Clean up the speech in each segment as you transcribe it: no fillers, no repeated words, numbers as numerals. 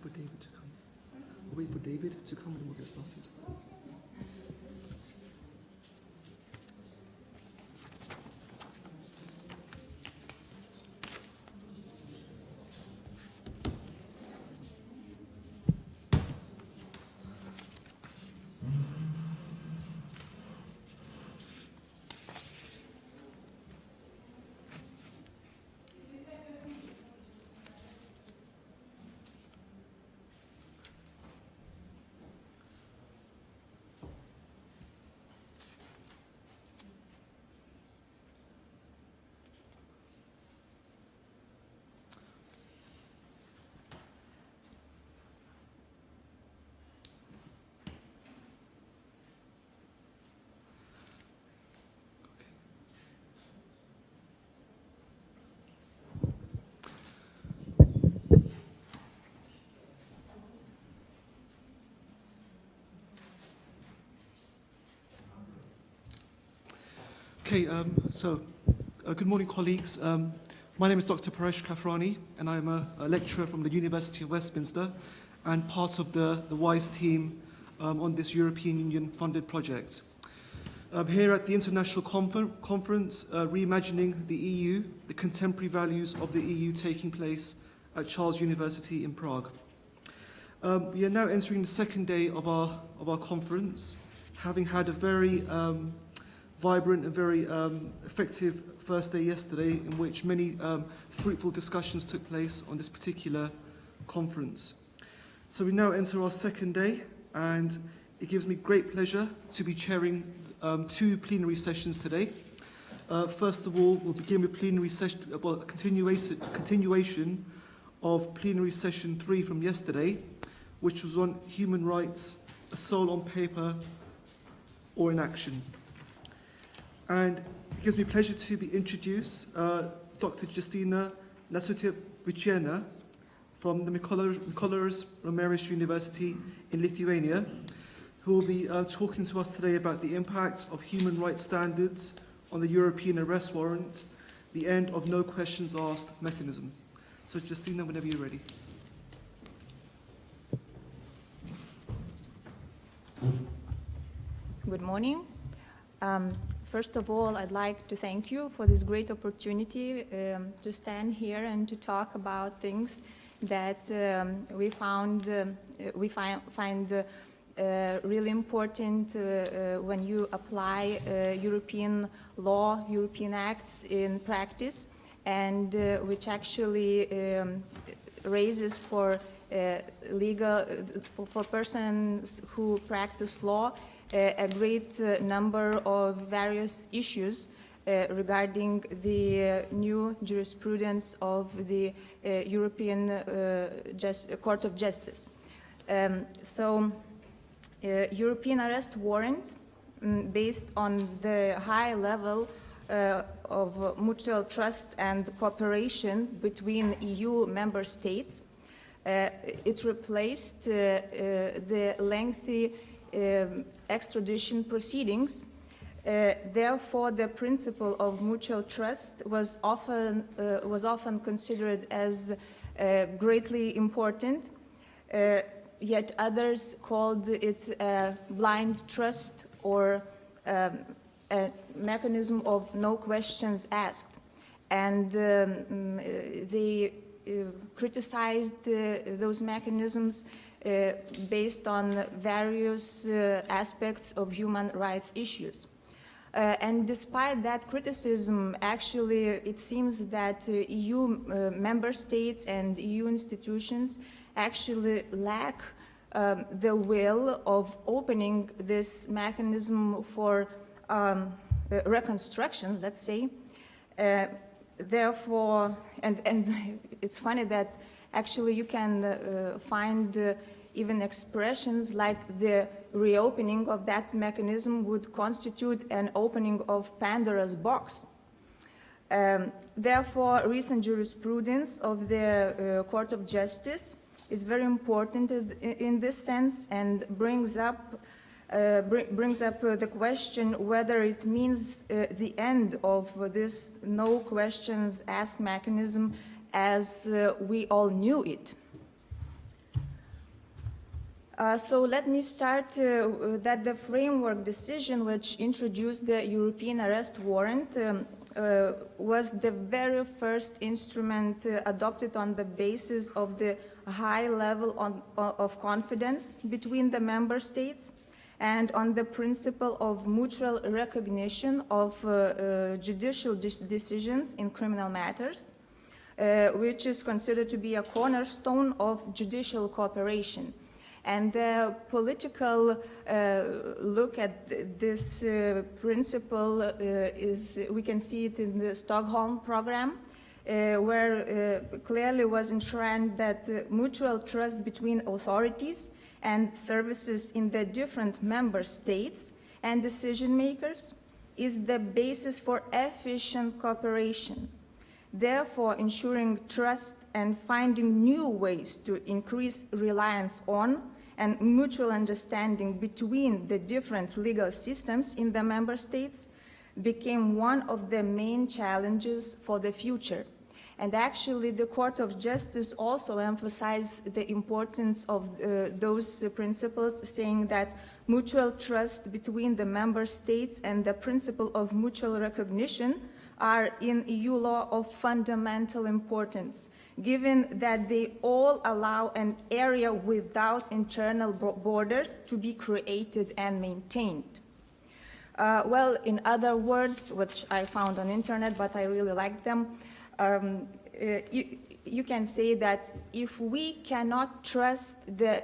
for David to come. We'll wait for David to come and we'll get started. Okay, good morning, colleagues. My name is Dr. Paresh Kafrani, and I'm a lecturer from the University of Westminster and part of the WISE team on this European Union-funded project. Here at the International Conference, Reimagining the EU, the Contemporary Values of the EU, taking place at Charles University in Prague. We are now entering the second day of our conference, having had a very vibrant and very effective first day yesterday, in which many fruitful discussions took place on this particular conference. So we now enter our second day, and it gives me great pleasure to be chairing two plenary sessions today. First of all, we'll begin with plenary session, continuation of plenary session 3 from yesterday, which was on human rights, a soul on paper or in action. And it gives me pleasure to be introduced Dr. Justina Nasutievičienė from the Mykolas Romeris University in Lithuania, who will be talking to us today about the impact of human rights standards on the European arrest warrant, the end of no questions asked mechanism. So Justina, whenever you're ready. Good morning. First of all, I'd like to thank you for this great opportunity to stand here and to talk about things that we find really important when you apply European law, European acts in practice, and which actually raises for for persons who practice law a great number of various issues regarding the new jurisprudence of the European Court of Justice. European arrest warrant, based on the high level of mutual trust and cooperation between EU member states, it replaced the lengthy extradition proceedings. Therefore, the principle of mutual trust was often considered as greatly important, yet others called it blind trust or a mechanism of no questions asked. And they criticized those mechanisms based on various aspects of human rights issues. And despite that criticism, actually, it seems that EU member states and EU institutions actually lack the will of opening this mechanism for reconstruction, let's say. Therefore, and it's funny that actually you can find even expressions like the reopening of that mechanism would constitute an opening of Pandora's box. Therefore, recent jurisprudence of the Court of Justice is very important in this sense and brings up the question whether it means the end of this no questions asked mechanism as we all knew it. So let me start that the framework decision which introduced the European arrest warrant was the very first instrument adopted on the basis of the high level of confidence between the member states and on the principle of mutual recognition of judicial decisions in criminal matters, which is considered to be a cornerstone of judicial cooperation. And the political look at this principle is, we can see it in the Stockholm program, where clearly was enshrined that mutual trust between authorities and services in the different member states and decision makers is the basis for efficient cooperation. Therefore, ensuring trust and finding new ways to increase reliance on and mutual understanding between the different legal systems in the member states became one of the main challenges for the future. And actually, the Court of Justice also emphasized the importance of those principles, saying that mutual trust between the member states and the principle of mutual recognition are in EU law of fundamental importance, given that they all allow an area without internal borders to be created and maintained. Well, in other words, which I found on internet, but I really like them, you can say that if we cannot trust the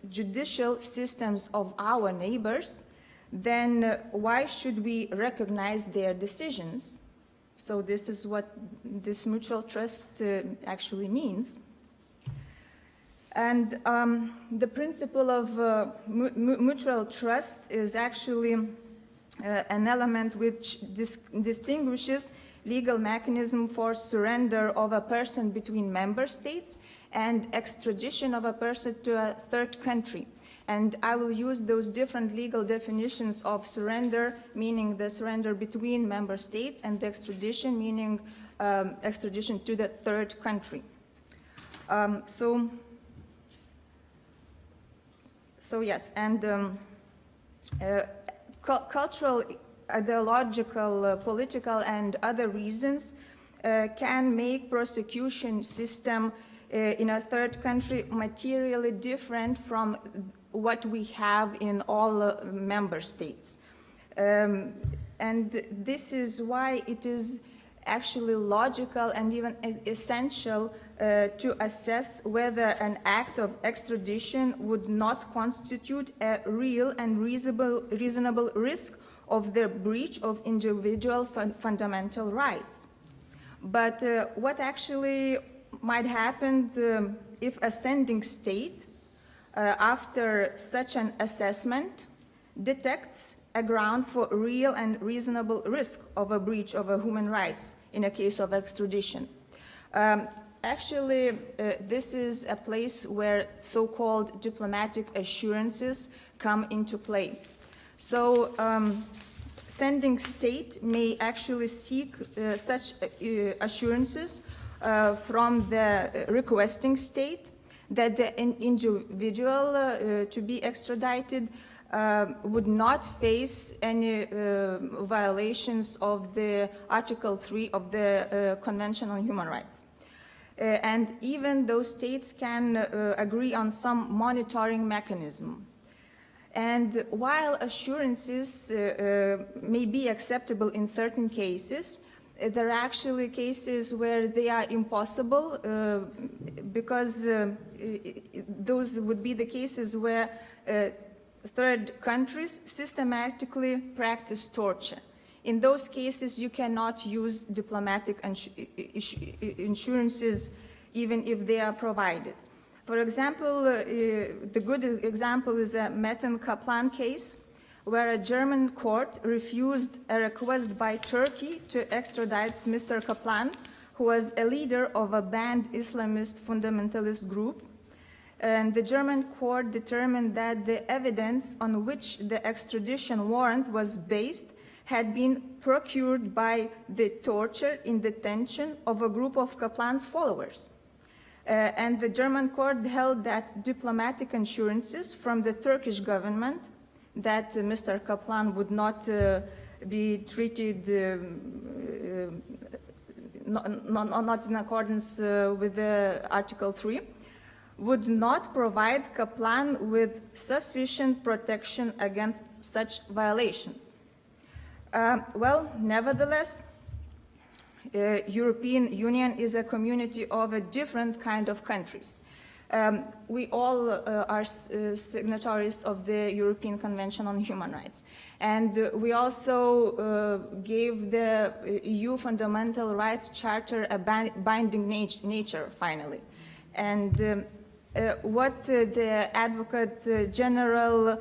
judicial systems of our neighbors, then why should we recognize their decisions? So this is what this mutual trust actually means. And the principle of mutual trust is actually an element which distinguishes legal mechanism for surrender of a person between member states and extradition of a person to a third country. And I will use those different legal definitions of surrender, meaning the surrender between member states, and the extradition, meaning extradition to the third country. So yes, and cultural, ideological, political, and other reasons can make prosecution system in a third country materially different from what we have in all member states. And this is why it is actually logical and even essential to assess whether an act of extradition would not constitute a real and reasonable risk of the breach of individual fundamental rights. But what actually might happen if a sending state, after such an assessment, detects a ground for real and reasonable risk of a breach of human rights in a case of extradition? Actually, this is a place where so-called diplomatic assurances come into play. So, sending state may actually seek such assurances from the requesting state that the individual to be extradited would not face any violations of the Article 3 of the Convention on Human Rights. And even those states can agree on some monitoring mechanism. And while assurances may be acceptable in certain cases, there are actually cases where they are impossible because those would be the cases where third countries systematically practice torture. In those cases, you cannot use diplomatic assurances even if they are provided. For example, the good example is a Metin-Kaplan case, where a German court refused a request by Turkey to extradite Mr. Kaplan, who was a leader of a banned Islamist fundamentalist group. And the German court determined that the evidence on which the extradition warrant was based had been procured by the torture in detention of a group of Kaplan's followers. And the German court held that diplomatic assurances from the Turkish government that Mr. Kaplan would not be treated not in accordance with the Article 3 would not provide Kaplan with sufficient protection against such violations. Well, nevertheless, European Union is a community of a different kind of countries. We all are signatories of the European Convention on Human Rights. And we also gave the EU Fundamental Rights Charter a binding nature, finally. And what the Advocate General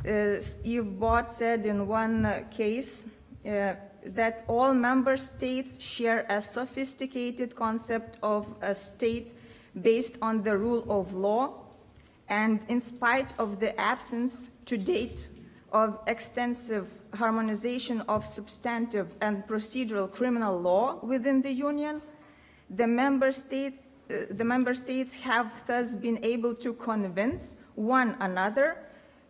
Yves Bott said in one case, that all member states share a sophisticated concept of a state based on the rule of law, and in spite of the absence to date of extensive harmonization of substantive and procedural criminal law within the Union, the member states have thus been able to convince one another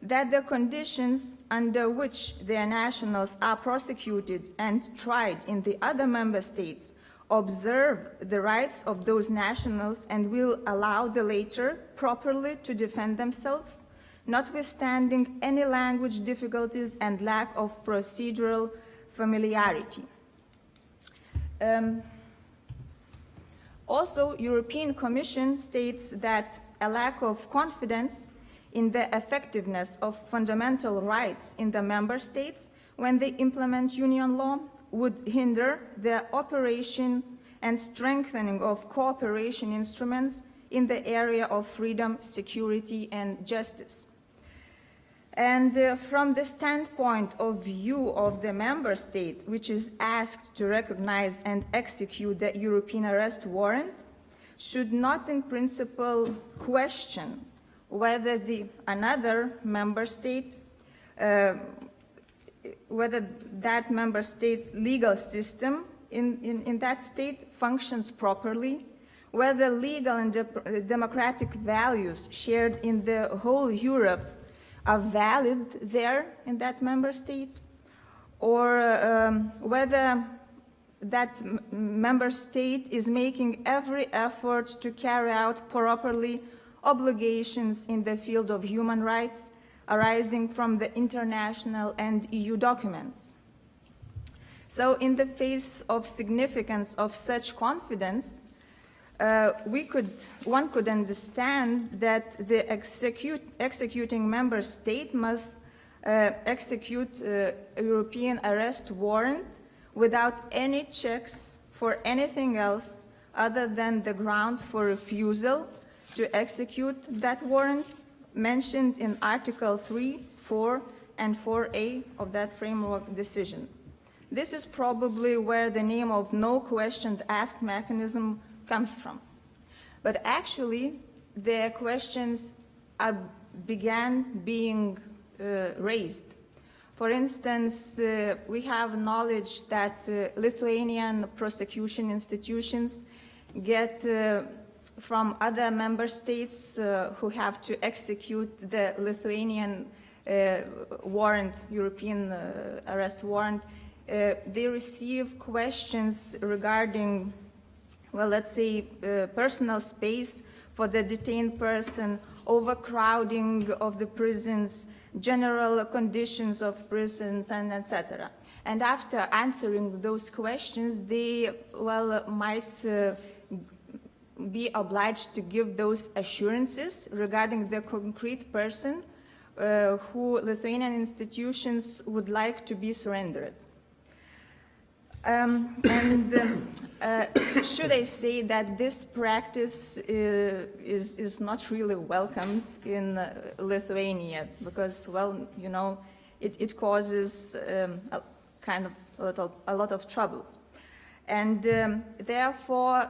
that the conditions under which their nationals are prosecuted and tried in the other member states observe the rights of those nationals and will allow the latter properly to defend themselves, notwithstanding any language difficulties and lack of procedural familiarity. Also, European Commission states that a lack of confidence in the effectiveness of fundamental rights in the member states when they implement union law would hinder the operation and strengthening of cooperation instruments in the area of freedom, security, and justice. And from the standpoint of view of the member state, which is asked to recognize and execute the European arrest warrant, should not in principle question whether another member state, whether that member state's legal system in that state functions properly, whether legal and democratic values shared in the whole Europe are valid there in that member state, or whether that member state is making every effort to carry out properly obligations in the field of human rights arising from the international and EU documents. So in the face of significance of such confidence, one could understand that the executing member state must execute a European arrest warrant without any checks for anything else other than the grounds for refusal to execute that warrant mentioned in Article 3, 4, and 4A of that framework decision. This is probably where the name of no questions asked mechanism comes from. But actually, the questions began being raised. For instance, we have knowledge that Lithuanian prosecution institutions get from other member states who have to execute the Lithuanian warrant, European arrest warrant, they receive questions regarding, well, let's say, personal space for the detained person, overcrowding of the prisons, general conditions of prisons, and etc. And after answering those questions, they, well, might be obliged to give those assurances regarding the concrete person who Lithuanian institutions would like to be surrendered. Should I say that this practice is not really welcomed in Lithuania because, well, you know, it causes a lot of troubles. And therefore,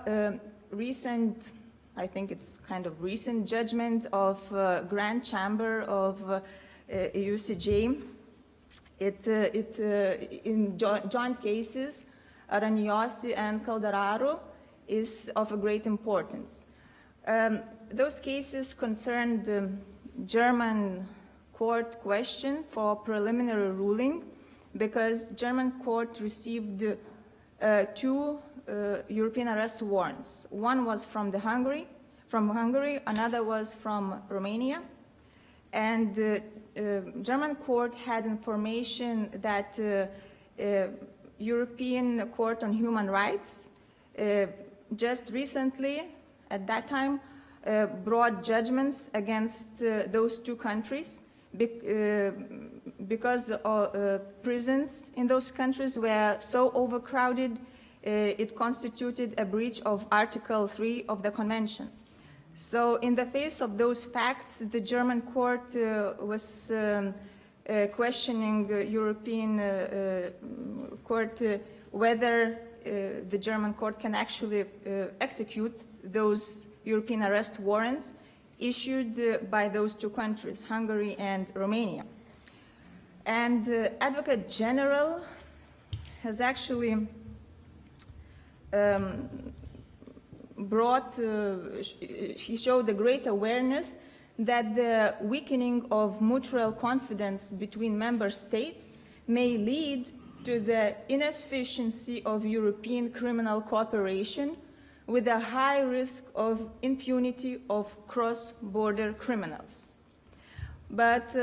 I think it's kind of recent judgment of Grand Chamber of EUCJ, in joint cases, Araniosi and Calderaro, is of a great importance. Those cases concerned the German court question for preliminary ruling, because German court received two European arrest warrants. One was from Hungary, another was from Romania, and German court had information that European Court on Human Rights just recently, at that time, brought judgments against those two countries because prisons in those countries were so overcrowded, it constituted a breach of Article 3 of the Convention. So in the face of those facts, the German court was questioning European court whether the German court can actually execute those European arrest warrants issued by those two countries, Hungary and Romania. And Advocate General has actually he showed a great awareness that the weakening of mutual confidence between member states may lead to the inefficiency of European criminal cooperation with a high risk of impunity of cross-border criminals. But,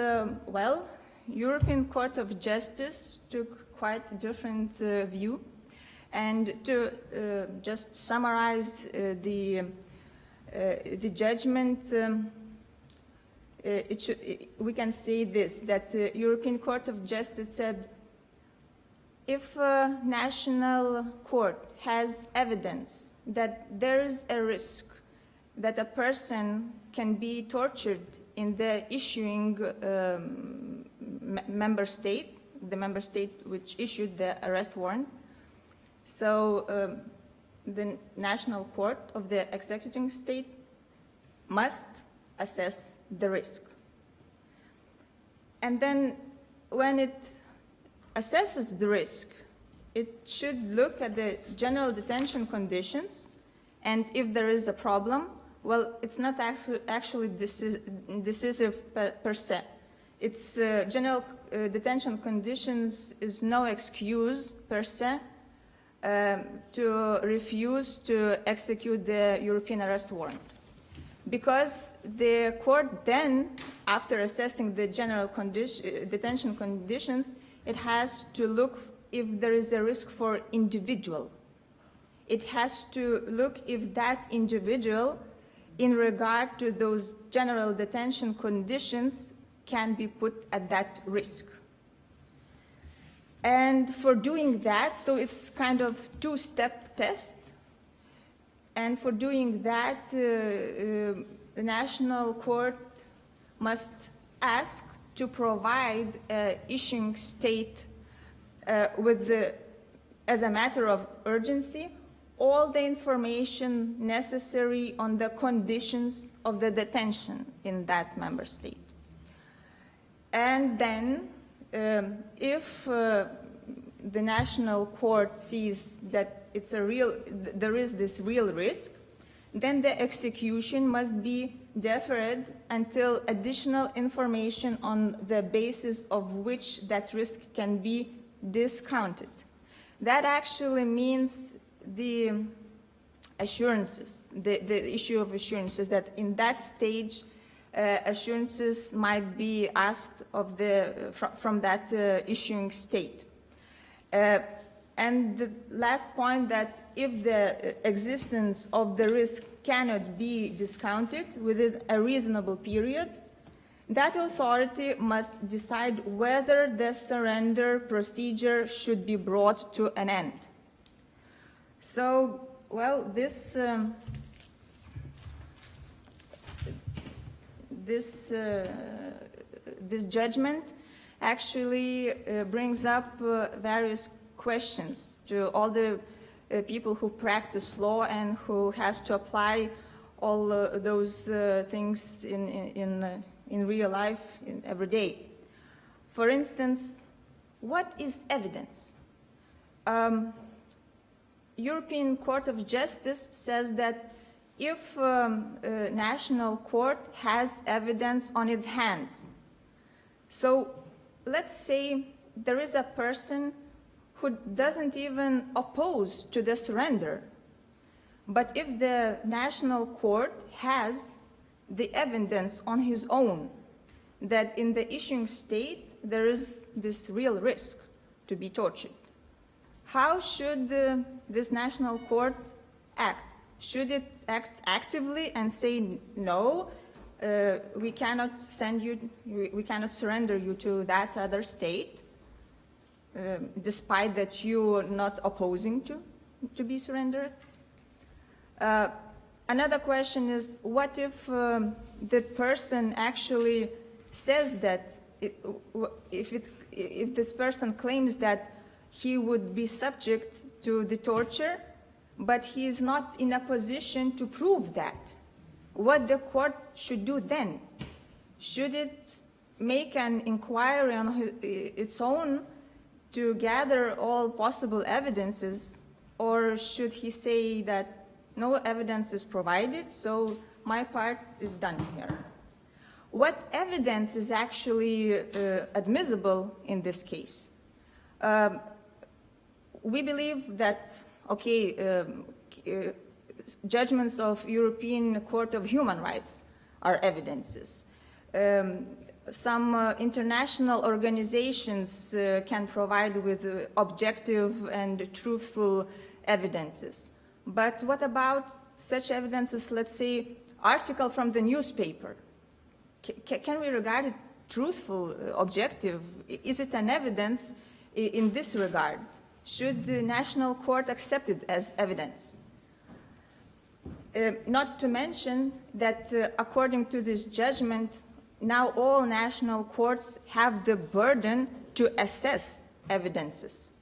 well, European Court of Justice took quite a different view. And to just summarize the judgment, we can say this, that the European Court of Justice said, if a national court has evidence that there is a risk that a person can be tortured in the issuing member state, the member state which issued the arrest warrant, so the national court of the executing state must assess the risk. And then when it assesses the risk, it should look at the general detention conditions, and if there is a problem, well, it's not actually decisive per se. It's general detention conditions is no excuse per se to refuse to execute the European arrest warrant. Because the court then, after assessing the general detention conditions, it has to look if there is a risk for individual. It has to look if that individual, in regard to those general detention conditions, can be put at that risk. And for doing that, so it's kind of two-step test. And for doing that, the national court must ask to provide issuing state as a matter of urgency, all the information necessary on the conditions of the detention in that member state. And then, if the national court sees that there is this real risk, then the execution must be deferred until additional information on the basis of which that risk can be discounted. That actually means the assurances, the issue of assurances, that in that stage assurances might be asked of from that issuing state. And the last point, that if the existence of the risk cannot be discounted within a reasonable period, that authority must decide whether the surrender procedure should be brought to an end. So, well, this judgment actually brings up various questions to all the people who practice law and who has to apply all those things in real life, every day. For instance, what is evidence? European Court of Justice says that if a national court has evidence on its hands. So let's say there is a person who doesn't even oppose to the surrender. But if the national court has the evidence on his own that in the issuing state there is this real risk to be tortured, how should this national court act? Should it act actively and say, no, we cannot send you, we cannot surrender you to that other state, despite that you're not opposing to be surrendered? Another question is, what if the person actually says that, if this person claims that he would be subject to the torture, but he is not in a position to prove that? What the court should do then? Should it make an inquiry on its own to gather all possible evidences, or should he say that no evidence is provided, so my part is done here? What evidence is actually admissible in this case? We believe that, okay, judgments of European Court of Human Rights are evidences. Some international organizations can provide with objective and truthful evidences. But what about such evidences, let's say, article from the newspaper? Can we regard it truthful, objective? Is it an evidence in this regard? Should the national court accept it as evidence? Not to mention that according to this judgment, now all national courts have the burden to assess evidences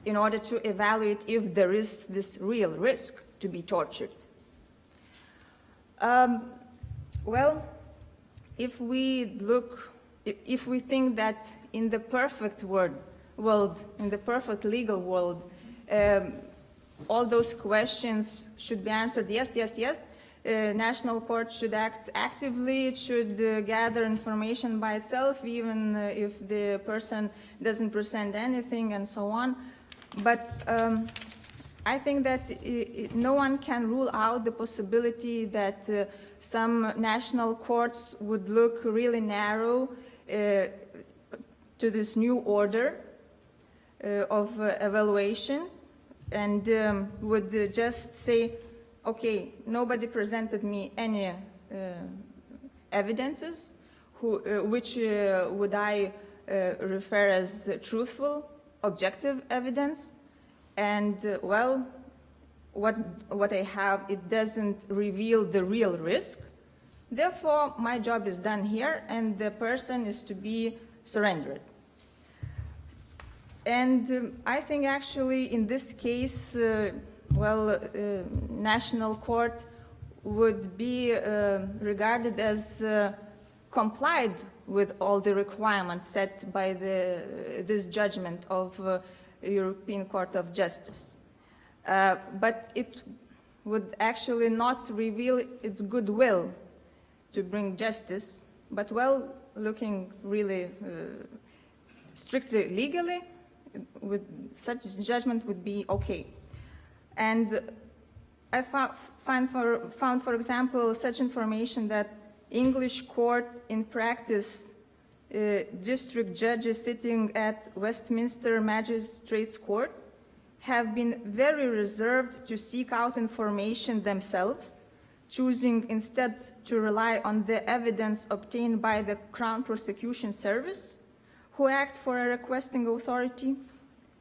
in order to evaluate if there is this real risk to be tortured. Well, if we think that in the perfect world, in the perfect legal world, all those questions should be answered yes, yes, yes. National court should act actively, it should gather information by itself, even if the person doesn't present anything and so on. But I think that no one can rule out the possibility that some national courts would look really narrow to this new order of evaluation and would just say, okay, nobody presented me any evidences, which would I refer as truthful, objective evidence, and well, what I have, it doesn't reveal the real risk. Therefore, my job is done here, and the person is to be surrendered. And I think actually in this case, national court would be regarded as complied with all the requirements set by this judgment of European Court of Justice. But it would actually not reveal its goodwill to bring justice, but well, looking really strictly legally, with such judgment would be okay. And I found, for example, such information that English court in practice, district judges sitting at Westminster Magistrates Court have been very reserved to seek out information themselves, choosing instead to rely on the evidence obtained by the Crown Prosecution Service, who act for a requesting authority,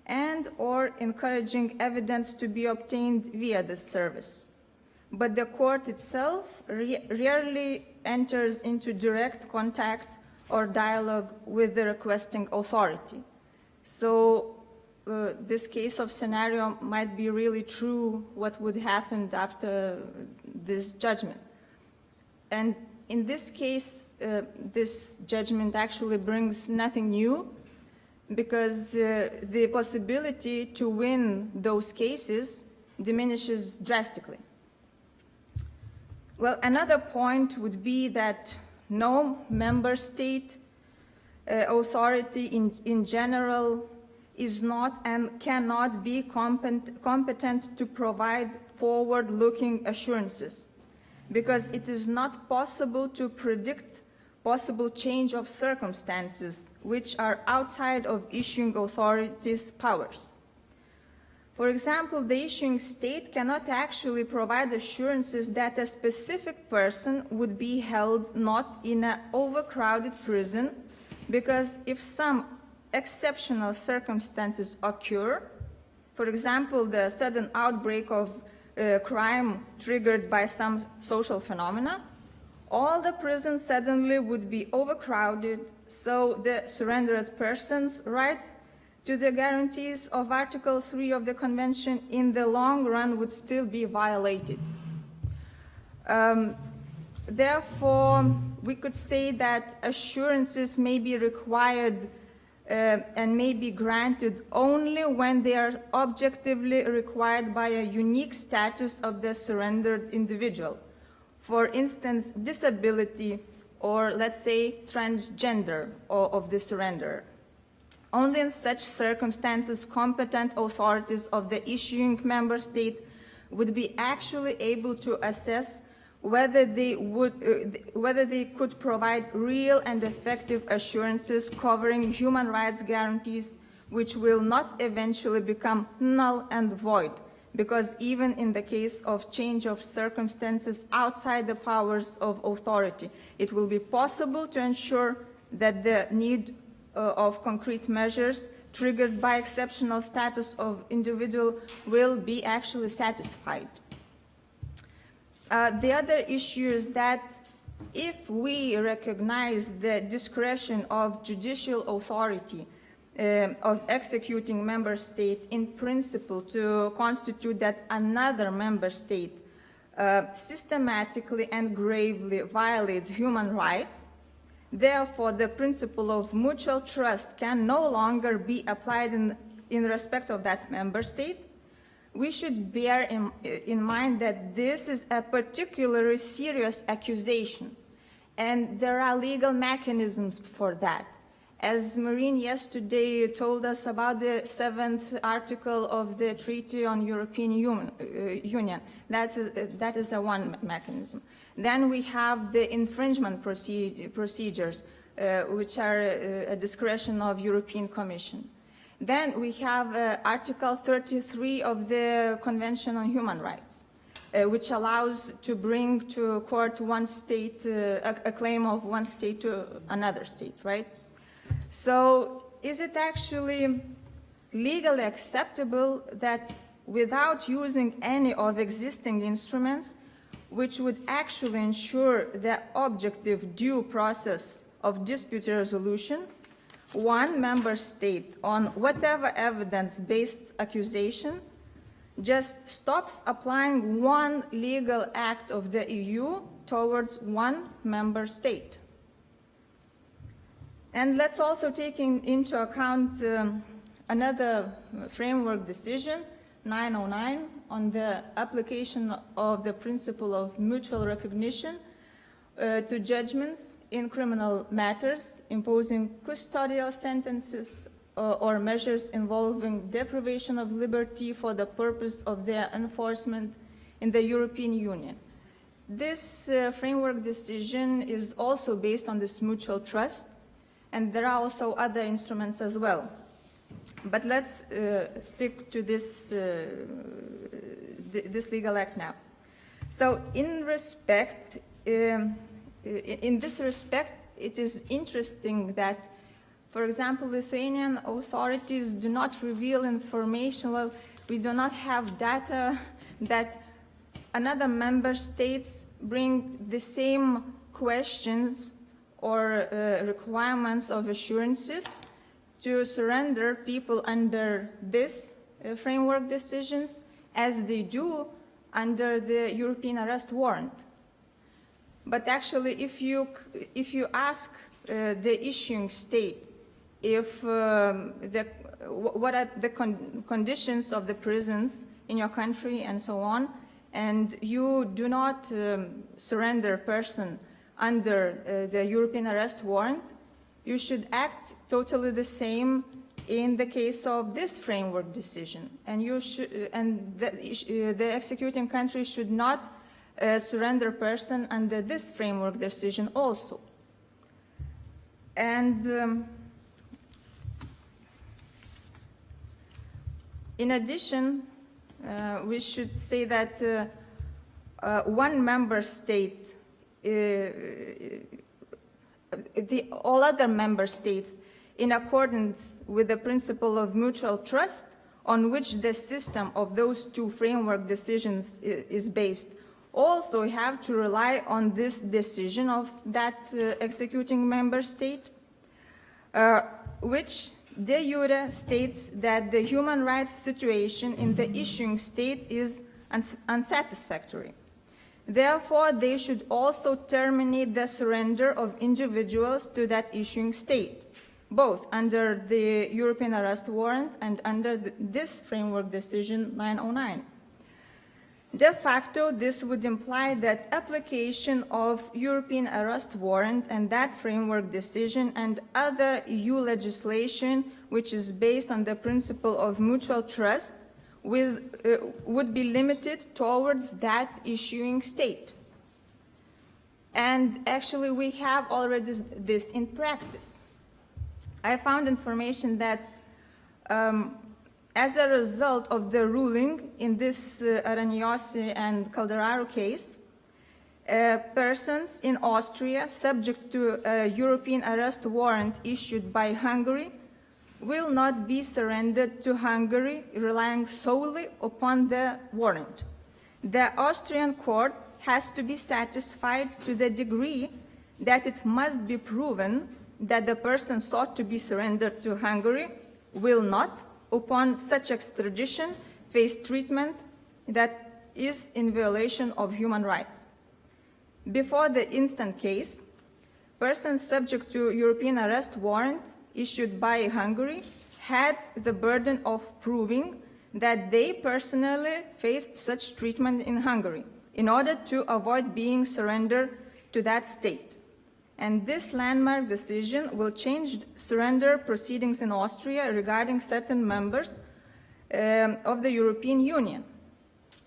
and or encouraging evidence to be obtained via this service. But the court itself rarely enters into direct contact or dialogue with the requesting authority. So this case of scenario might be really true what would happen after this judgment. And in this case, this judgment actually brings nothing new, because the possibility to win those cases diminishes drastically. Well, another point would be that no member state authority in general is not and cannot be competent to provide forward-looking assurances, because it is not possible to predict possible change of circumstances which are outside of issuing authorities' powers. For example, the issuing state cannot actually provide assurances that a specific person would be held not in an overcrowded prison, because if some exceptional circumstances occur, for example, the sudden outbreak of crime triggered by some social phenomena, all the prisons suddenly would be overcrowded, so the surrendered person's right to the guarantees of Article 3 of the Convention in the long run would still be violated. Therefore, we could say that assurances may be required and may be granted only when they are objectively required by a unique status of the surrendered individual. For instance, disability, or let's say transgender of the surrenderer. Only in such circumstances competent authorities of the issuing member state would be actually able to assess whether they could provide real and effective assurances covering human rights guarantees which will not eventually become null and void, because even in the case of change of circumstances outside the powers of authority, it will be possible to ensure that the need of concrete measures triggered by exceptional status of individual will be actually satisfied. The other issue is that if we recognize the discretion of judicial authority of executing member state in principle to constitute that another member state systematically and gravely violates human rights, therefore the principle of mutual trust can no longer be applied in respect of that member state, we should bear in mind that this is a particularly serious accusation, and there are legal mechanisms for that. As Maureen yesterday told us about the 7th article of the Treaty on European Union, that is a one mechanism. Then we have the infringement procedures, which are a discretion of European Commission. Then we have Article 33 of the Convention on Human Rights, which allows to bring to court one state, a claim of one state to another state, right? So is it actually legally acceptable that without using any of existing instruments, which would actually ensure the objective due process of dispute resolution, one member state, on whatever evidence-based accusation, just stops applying one legal act of the EU towards one member state? And let's also take into account another framework decision, 909, on the application of the principle of mutual recognition to judgments in criminal matters, imposing custodial sentences or measures involving deprivation of liberty for the purpose of their enforcement in the European Union. This framework decision is also based on this mutual trust, and there are also other instruments as well. But let's stick to this legal act now. So in this respect, it is interesting that, for example, Lithuanian authorities do not reveal information. Well, we do not have data that another member states bring the same questions or requirements of assurances to surrender people under this framework decisions as they do under the European arrest warrant. But actually, if you ask the issuing state if what are the conditions of the prisons in your country and so on, and you do not surrender a person under the European arrest warrant, you should act totally the same in the case of this framework decision. And the executing country should not surrender a person under this framework decision also. And in addition, we should say that one member state, all other member states, in accordance with the principle of mutual trust on which the system of those two framework decisions is based, also have to rely on this decision of that executing member state, which de jure states that the human rights situation in the issuing state is unsatisfactory. Therefore, they should also terminate the surrender of individuals to that issuing state, both under the European arrest warrant and under this framework decision 909. De facto, this would imply that application of European arrest warrant and that framework decision and other EU legislation which is based on the principle of mutual trust would be limited towards that issuing state. And actually we have already this in practice. I found information that as a result of the ruling in this Araniosi and Calderaro case, persons in Austria subject to a European arrest warrant issued by Hungary will not be surrendered to Hungary relying solely upon the warrant. The Austrian court has to be satisfied to the degree that it must be proven that the person sought to be surrendered to Hungary will not, upon such extradition, face treatment that is in violation of human rights. Before the instant case, persons subject to European arrest warrant issued by Hungary had the burden of proving that they personally faced such treatment in Hungary in order to avoid being surrendered to that state. And this landmark decision will change surrender proceedings in Austria regarding certain members of the European Union.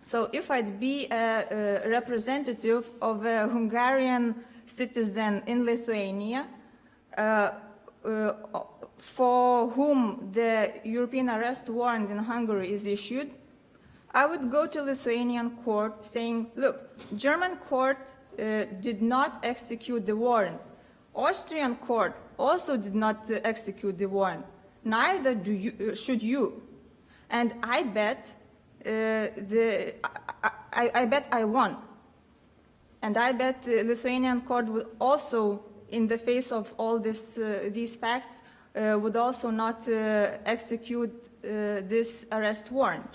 So if I'd be a representative of a Hungarian citizen in Lithuania for whom the European arrest warrant in Hungary is issued, I would go to Lithuanian court saying, look, German court did not execute the warrant. Austrian court also did not execute the warrant. Neither should you. And I bet I bet I won. And I bet the Lithuanian court would also, in the face of all these facts, would also not execute this arrest warrant.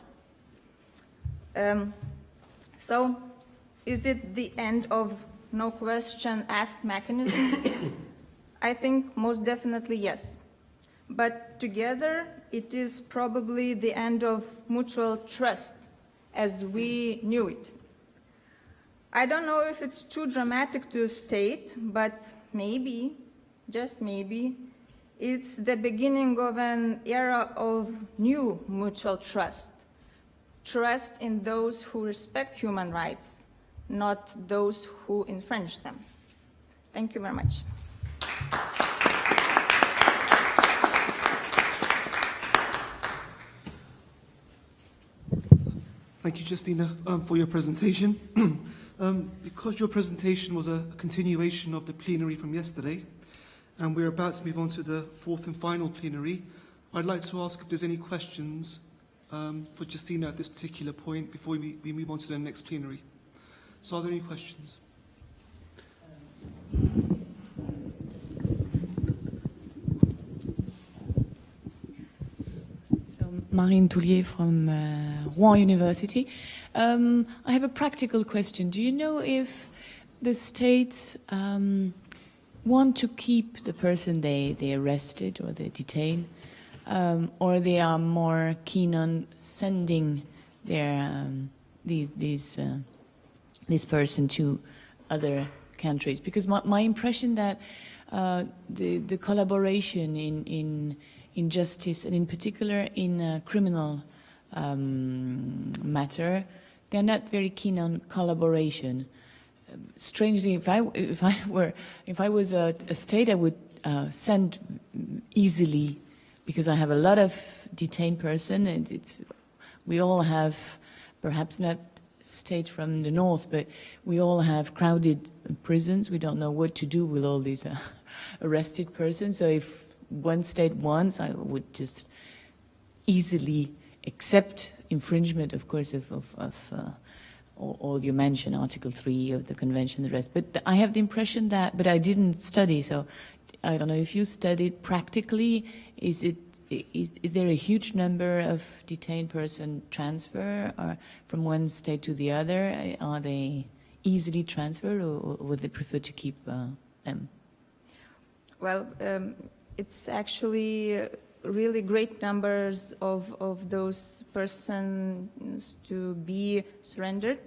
So, is it the end of no question asked mechanism? I think most definitely yes. But together, it is probably the end of mutual trust as we knew it. I don't know if it's too dramatic to state, but maybe, just maybe, it's the beginning of an era of new mutual trust. Trust in those who respect human rights, not those who infringe them. Thank you very much. Thank you, Justina, for your presentation. Because your presentation was a continuation of the plenary from yesterday, and we're about to move on to the fourth and final plenary, I'd like to ask if there's any questions for Justina at this particular point before we move on to the next plenary. So are there any questions? Marine Toulier from Rouen University. I have a practical question. Do you know if the states want to keep the person they arrested or they detain, or they are more keen on sending their this person to other countries? Because my impression that the collaboration in justice, and in particular in criminal matter, they're not very keen on collaboration. Strangely, if I was a state, I would send easily, because I have a lot of detained person, and we all have, perhaps not states from the north, but we all have crowded prisons. We don't know what to do with all these arrested persons. So if one state wants, I would just easily accept infringement, of course, of all you mentioned, Article 3 of the Convention, the rest. But I have the impression that, but I didn't study, so I don't know if you studied practically, is there a huge number of detained person transfer from one state to the other? Are they easily transferred, or would they prefer to keep them? Well, it's actually really great numbers of those persons to be surrendered,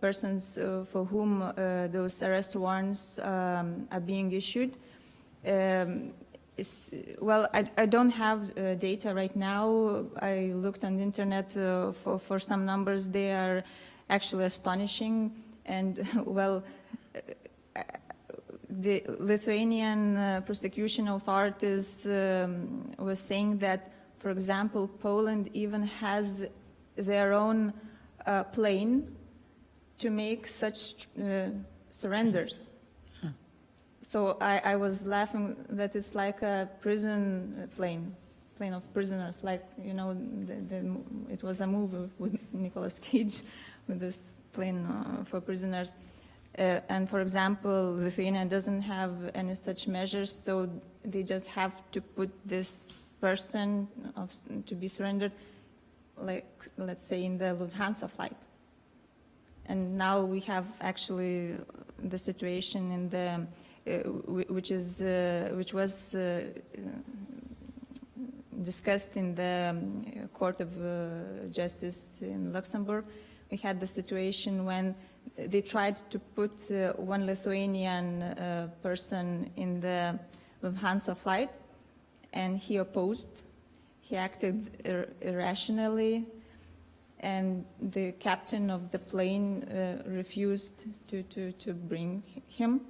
persons for whom those arrest warrants are being issued. Well, I don't have data right now. I looked on the internet for some numbers. They are actually astonishing. And, well, the Lithuanian prosecution authorities were saying that, for example, Poland even has their own plane to make such surrenders. So I was laughing that it's like a prison plane of prisoners, like, you know, it was a movie with Nicolas Cage with this plane for prisoners. And for example, Lithuania doesn't have any such measures, so they just have to put this person to be surrendered, like, let's say, in the Lufthansa flight. And now we have actually the situation in the which was discussed in the Court of Justice in Luxembourg. We had the situation when they tried to put one Lithuanian person in the Lufthansa flight, and he opposed. He acted irrationally, and the captain of the plane refused to bring him.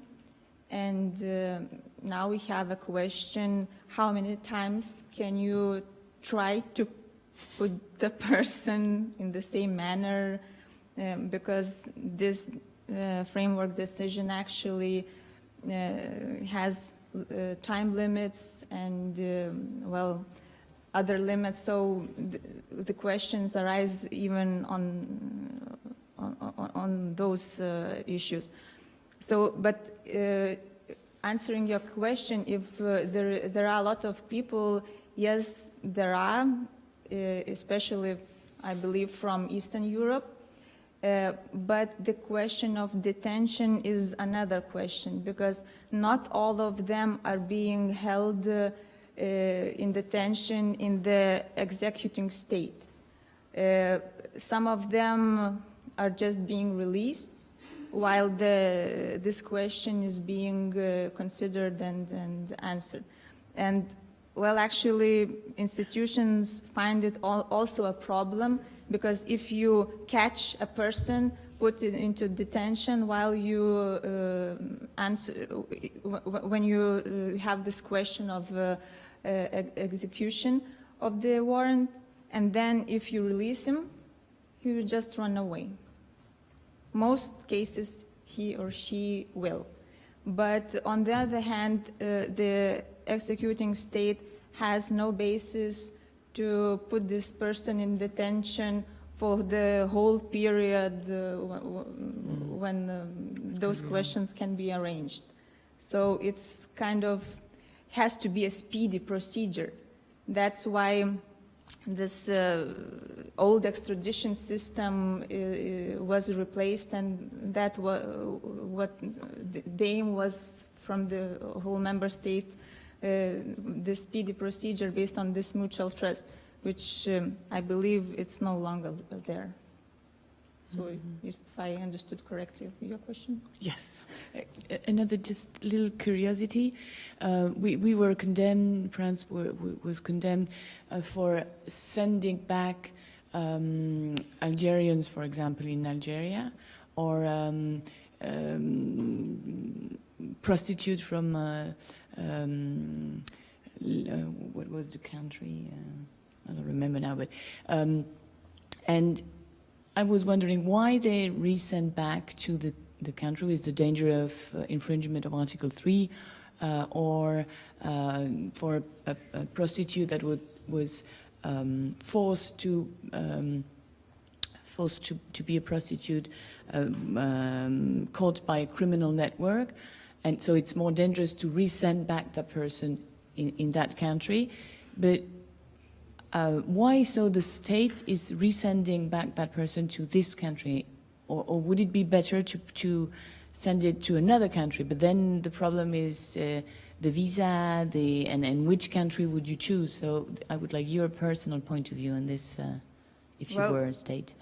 And now we have a question: how many times can you try to put the person in the same manner? Because this framework decision actually has time limits and, well, other limits. So the questions arise even on those issues. So, but answering your question, if there are a lot of people, yes, there are, especially, I believe, from Eastern Europe. But the question of detention is another question, because not all of them are being held in detention in the executing state. Some of them are just being released, while this question is being considered and answered. And, well, actually, institutions find it also a problem, because if you catch a person, put it into detention while you when you have this question of execution of the warrant, and then if you release him, he will just run away. Most cases, he or she will. But on the other hand, the executing state has no basis to put this person in detention for the whole period when those questions can be arranged. So it's kind of has to be a speedy procedure. That's why this old extradition system was replaced, and that what the aim was from the whole member state, this speedy procedure based on this mutual trust, which I believe it's no longer there. So if I understood correctly your question. Yes. Another just little curiosity. We were condemned, France was condemned for sending back Algerians, for example, in Algeria, or prostitutes from, what was the country? I don't remember now, but, and I was wondering why they resent back to the country with the danger of infringement of Article 3, or for a prostitute that was forced to be a prostitute, caught by a criminal network, and so it's more dangerous to resend back that person in that country. But why so the state is resending back that person to this country? Or would it be better to send it to another country? But then the problem is the visa, and which country would you choose? So I would like your personal point of view on this, if you were a state.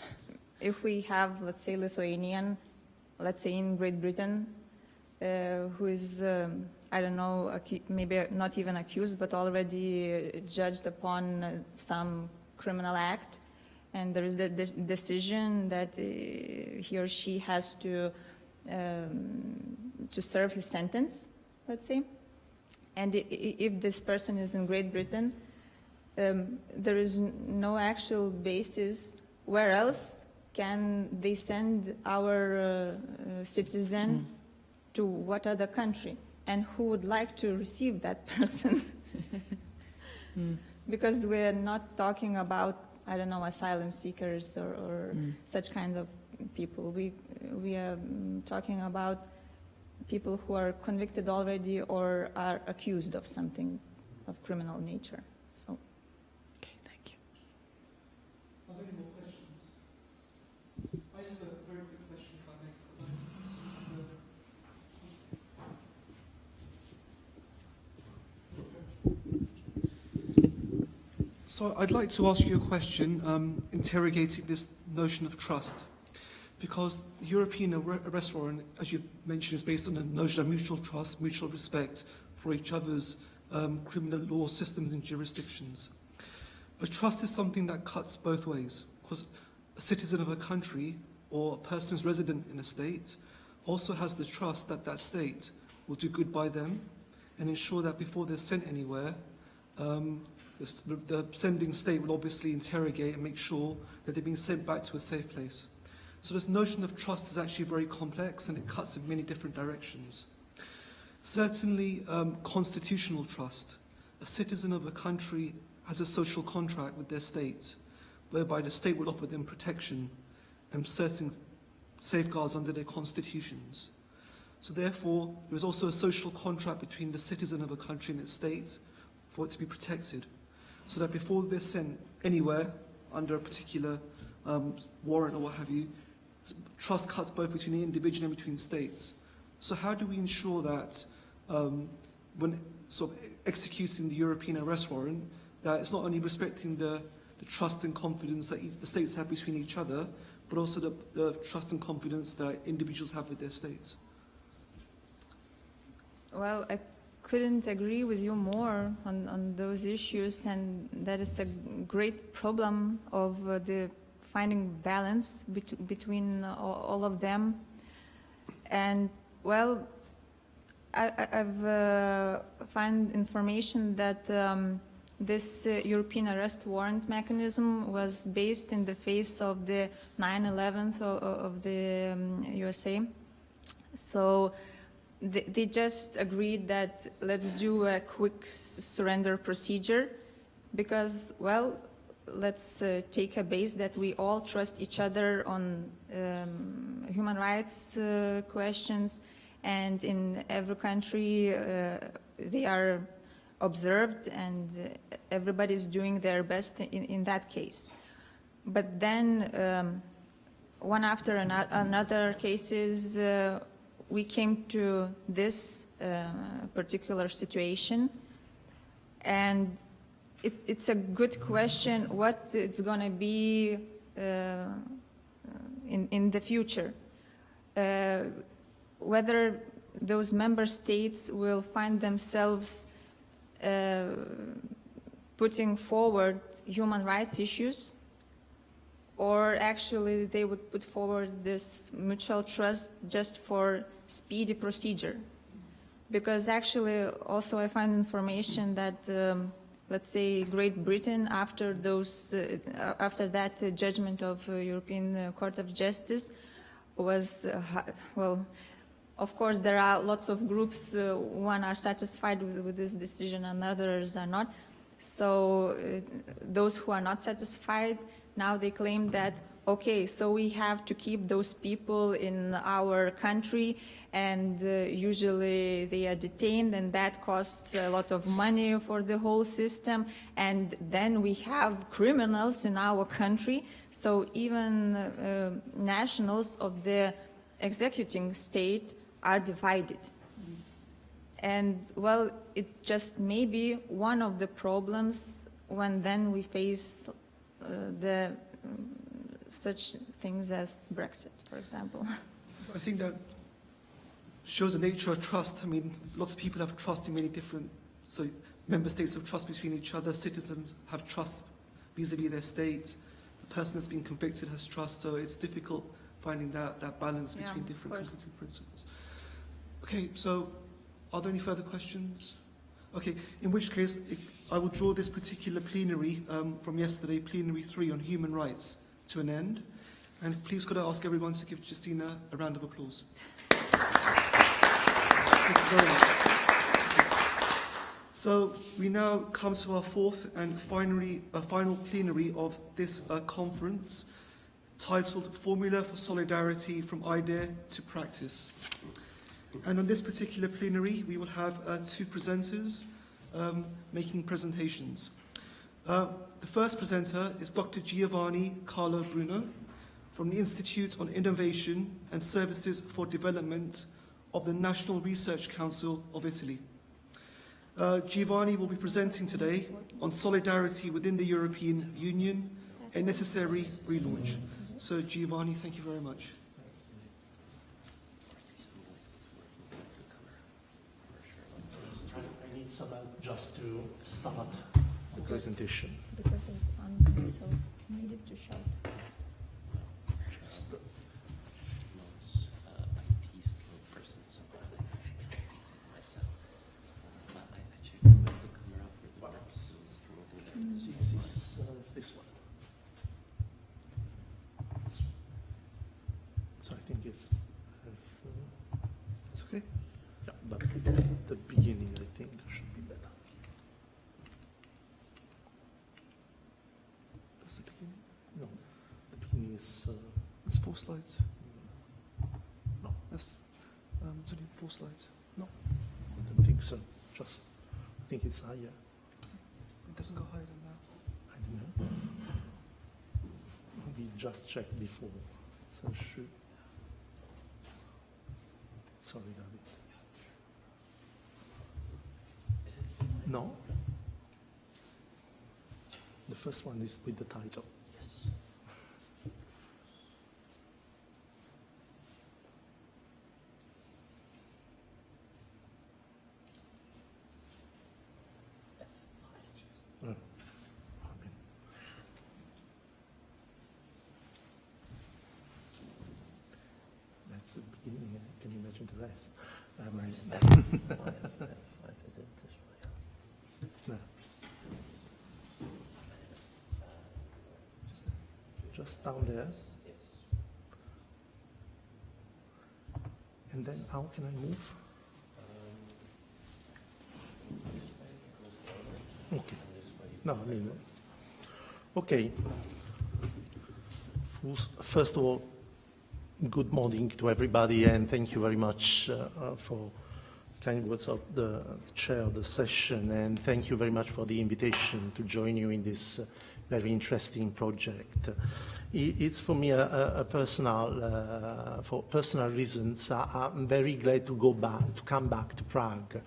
If we have, let's say, Lithuanian, let's say in Great Britain, who is, I don't know, maybe not even accused, but already judged upon some criminal act, and there is the decision that he or she has to serve his sentence, let's say. And if this person is in Great Britain, there is no actual basis where else can they send our citizen to what other country, and who would like to receive that person. Because we're not talking about, I don't know, asylum seekers or such kind of people. We are talking about people who are convicted already or are accused of something of criminal nature. So. Okay, thank you. Are there any more questions? I just have a very quick question, if I may. So I'd like to ask you a question interrogating this notion of trust. Because the European arrest warrant, as you mentioned, is based on a notion of mutual trust, mutual respect for each other's criminal law systems and jurisdictions. But trust is something that cuts both ways, because a citizen of a country or a person who's resident in a state also has the trust that that state will do good by them and ensure that before they're sent anywhere, the sending state will obviously interrogate and make sure that they're being sent back to a safe place. So this notion of trust is actually very complex, and it cuts in many different directions. Certainly, constitutional trust. A citizen of a country has a social contract with their state, whereby the state will offer them protection and certain safeguards under their constitutions. So therefore, there is also a social contract between the citizen of a country and its state for it to be protected, so that before they're sent anywhere under a particular warrant or what have you, trust cuts both between the individual and between states. So how do we ensure that when sort of executing the European arrest warrant, that it's not only respecting the trust and confidence that the states have between each other, but also the trust and confidence that individuals have with their states? Well, I couldn't agree with you more on those issues, and that is a great problem of the finding balance between all of them. And well, I've found information that this European arrest warrant mechanism was based in the face of the 9/11 of the USA. So they just agreed that let's do a quick surrender procedure because, well, let's take a base that we all trust each other on human rights questions, and in every country they are observed and everybody's doing their best in that case. But then one after another cases we came to this particular situation, and it's a good question what it's going to be in the future. Whether those member states will find themselves putting forward human rights issues, or actually they would put forward this mutual trust just for speedy procedure. Because actually also I find information that let's say Great Britain, after that judgment of European Court of Justice was, well, of course there are lots of groups, one are satisfied with this decision and others are not. So those who are not satisfied, now they claim that, okay, so we have to keep those people in our country, and usually they are detained, and that costs a lot of money for the whole system, and then we have criminals in our country, so even nationals of the executing state are divided. And well, it just may be one of the problems when then we face such things as Brexit, for example. I think that shows the nature of trust. I mean, lots of people have trust in many different, so member states have trust between each other, citizens have trust vis-a-vis their state, the person that's been convicted has trust, so it's difficult finding that balance between different competing principles. Okay, so are there any further questions? Okay, in which case I will draw this particular plenary from yesterday, plenary 3 on human rights, to an end. And please could I ask everyone to give Justina a round of applause. Thank you very much. So we now come to our fourth and final plenary of this conference, titled Formula for Solidarity from Idea to Practice. And on this particular plenary, we will have 2 presenters making presentations. The first presenter is Dr. Giovanni Carlo Bruno from the Institute on Innovation and Services for Development of the National Research Council of Italy. Giovanni will be presenting today on solidarity within the European Union, a necessary relaunch. So Giovanni, thank you very much. I need some help just to start the presentation. Because I'm myself needed to shout. Just IT skilled person, so I can fix it myself. But I checked with the camera for the purposes through this is this one. So I think it's It's okay? yeah, but the beginning I think should be better. That's the beginning. No, the beginning is It's 4 slides. no, That's it's only 4 slides. no, I don't think so. Just I think it's higher. It doesn't go higher than that. I don't know. We just checked before, so should. Sorry, David. No. The first one is with the title. Yes. That's the beginning. I can imagine the rest. Is it this way? No. Just down there. Yes. And then how can I move? Okay. No, I mean, okay. First of all, good morning to everybody, and thank you very much for kind words of the chair of the session, and thank you very much for the invitation to join you in this very interesting project. It's for me a personal, for personal reasons. I'm very glad to come back to Prague,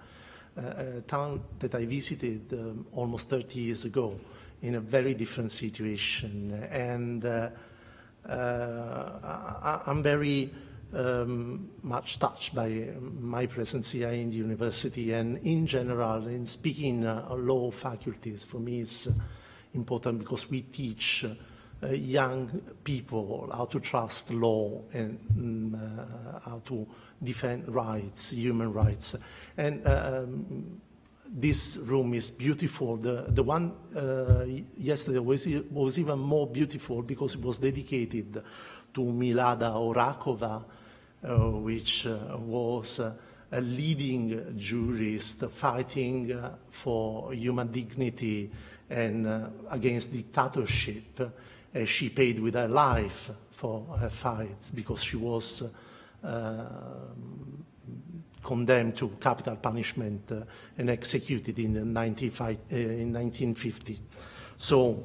a town that I visited almost 30 years ago in a very different situation, and I'm very much touched by my presence here in the university, and in general, in speaking law faculties, for me is important because we teach young people how to trust law and how to defend rights, human rights. And this room is beautiful. The one yesterday was even more beautiful because it was dedicated to Milada Orakova, which was a leading jurist fighting for human dignity and against dictatorship. She paid with her life for her fights because she was condemned to capital punishment and executed in 1950. So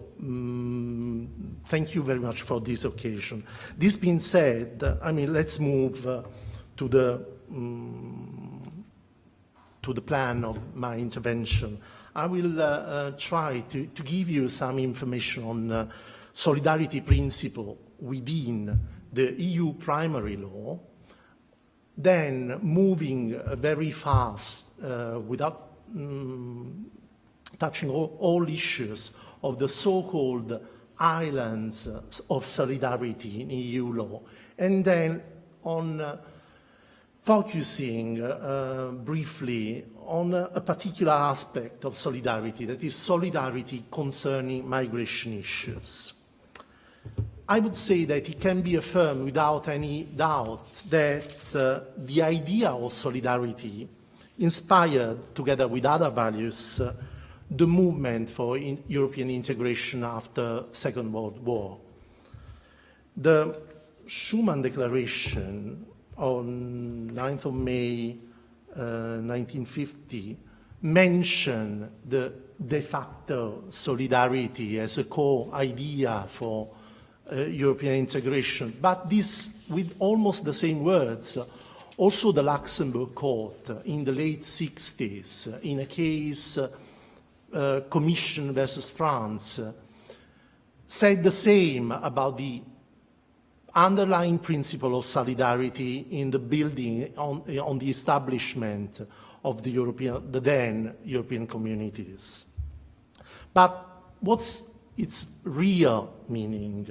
thank you very much for this occasion. This being said, let's move to the plan of my intervention. I will try to give you some information on solidarity principle within the EU primary law, then moving very fast without touching all issues of the so-called islands of solidarity in EU law, and then on focusing briefly on a particular aspect of solidarity, that is solidarity concerning migration issues. I would say that it can be affirmed without any doubt that the idea of solidarity inspired, together with other values, the movement for European integration after Second World War. The Schuman Declaration on 9th of May 1950 mentioned the de facto solidarity as a core idea for European integration, but this with almost the same words. Also the Luxembourg Court in the late 60s, in a case Commission versus France, said the same about the underlying principle of solidarity in the building on the establishment of the then European communities. But what's its real meaning?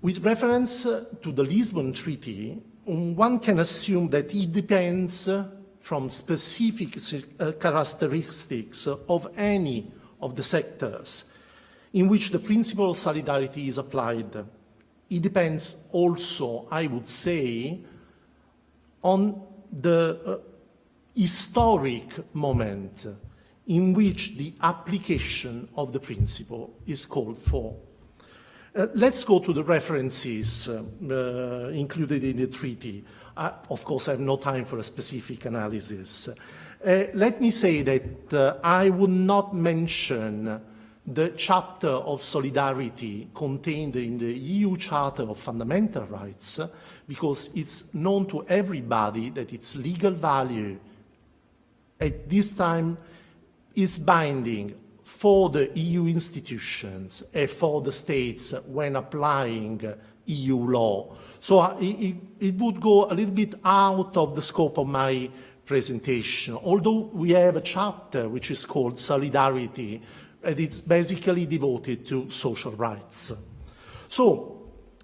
With reference to the Lisbon Treaty, one can assume that it depends from specific characteristics of any of the sectors in which the principle of solidarity is applied. It depends also, I would say, on the historic moment in which the application of the principle is called for. Let's go to the references included in the treaty. Of course, I have no time for a specific analysis. Let me say that I would not mention the chapter of solidarity contained in the EU Charter of Fundamental Rights because it's known to everybody that its legal value at this time is binding for the EU institutions and for the states when applying EU law. So it would go a little bit out of the scope of my presentation, although we have a chapter which is called Solidarity, and it's basically devoted to social rights. So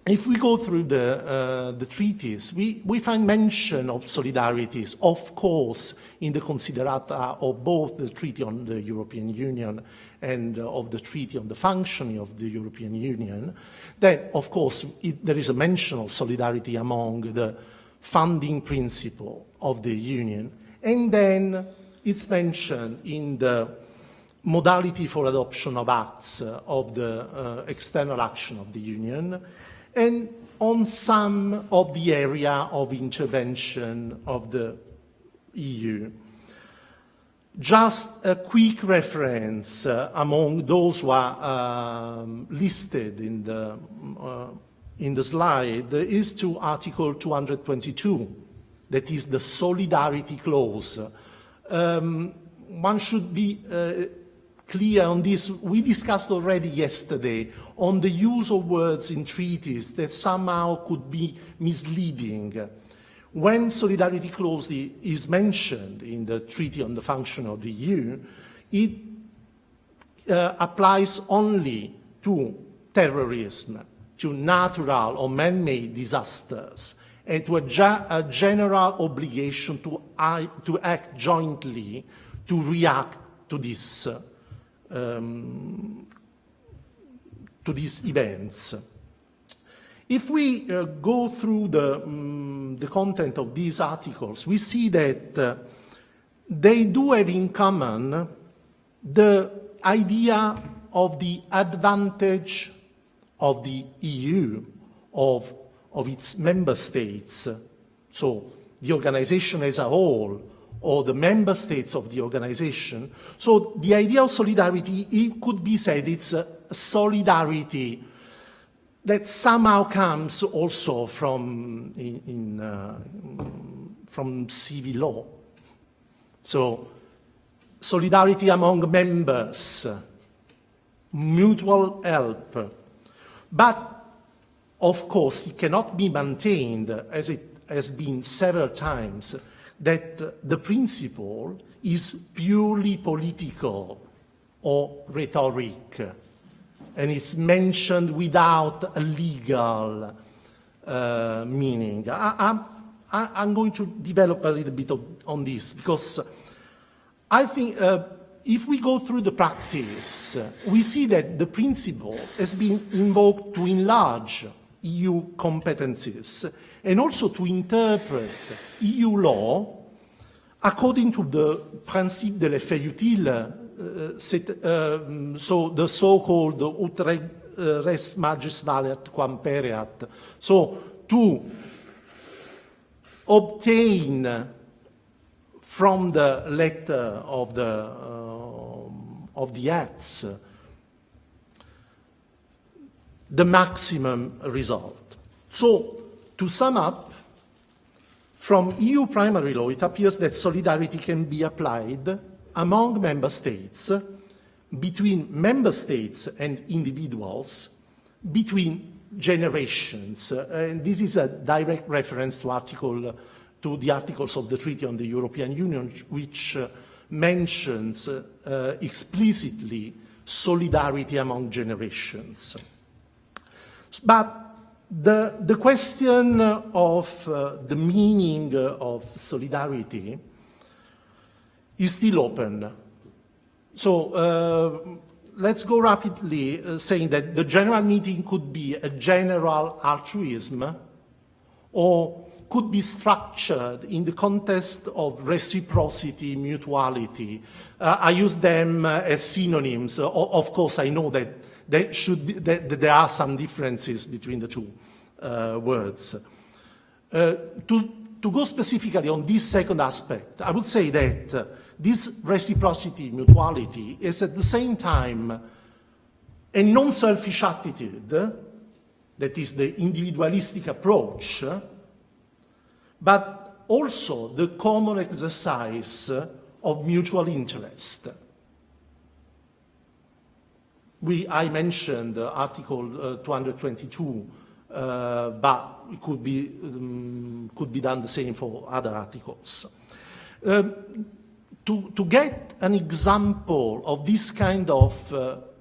if we go through the treaties, we find mention of solidarities, of course, in the considerata of both the Treaty on the European Union and of the Treaty on the Functioning of the European Union. Then, of course, there is a mention of solidarity among the funding principle of the Union. And then it's mentioned in the modality for adoption of acts of the external action of the Union, and on some of the area of intervention of the EU. Just a quick reference among those who are listed in the slide is to Article 222, that is the solidarity clause. One should be clear on this. We discussed already yesterday on the use of words in treaties that somehow could be misleading. When solidarity clause is mentioned in the Treaty on the Function of the EU, it applies only to terrorism, to natural or man-made disasters, and to a general obligation to act jointly to react to these events. If we go through the content of these articles, we see that they do have in common the idea of the advantage of the EU, of its member states, so the organization as a whole, or the member states of the organization. So the idea of solidarity, it could be said it's a solidarity that somehow comes also from civil law. So solidarity among members, mutual help. But of course, it cannot be maintained, as it has been several times, that the principle is purely political or rhetoric, and it's mentioned without a legal meaning. I'm going to develop a little bit on this, because I think if we go through the practice, we see that the principle has been invoked to enlarge EU competencies and also to interpret EU law according to the principe de l'effet utile, so the so-called ut res magis valeat quam pereat, so to obtain from the letter of the acts the maximum result. So, to sum up, from EU primary law, it appears that solidarity can be applied among member states, between member states and individuals, between generations. And this is a direct reference to the articles of the Treaty on the European Union, which mentions explicitly solidarity among generations. But the question of the meaning of solidarity is still open. So let's go rapidly, saying that the general meaning could be a general altruism, or could be structured in the context of reciprocity, mutuality. I use them as synonyms. Of course, I know that there are some differences between the two words. To go specifically on this second aspect, I would say that this reciprocity, mutuality, is at the same time a non-selfish attitude, that is the individualistic approach, but also the common exercise of mutual interest. I mentioned Article 222, but it could be done the same for other articles. To get an example of this kind of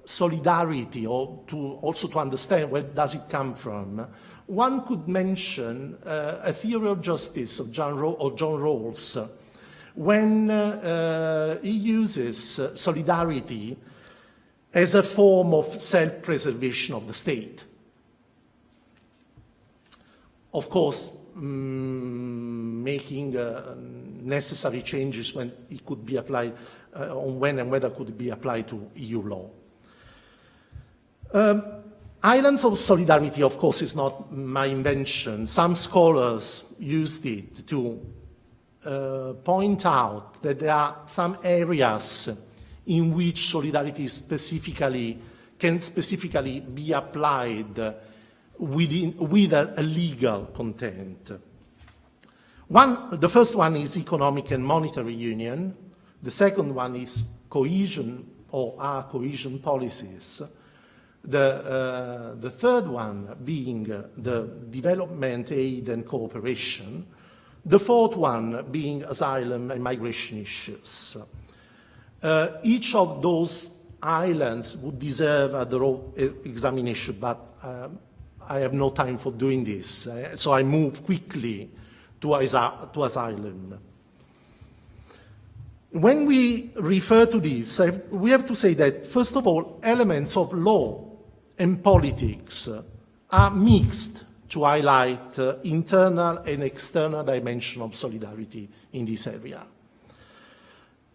solidarity, or also to understand where does it come from, one could mention a theory of justice of John Rawls, when he uses solidarity as a form of self-preservation of the state. Of course, making necessary changes when it could be applied, on when and whether it could be applied to EU law. Islands of solidarity, of course, is not my invention. Some scholars used it to point out that there are some areas in which solidarity can specifically be applied with a legal content. The first one is economic and monetary union. The second one is cohesion or our cohesion policies. The third one being the development aid and cooperation. The fourth one being asylum and migration issues. Each of those islands would deserve a thorough examination, but I have no time for doing this, so I move quickly to asylum. When we refer to this, we have to say that, first of all, elements of law and politics are mixed to highlight internal and external dimension of solidarity in this area.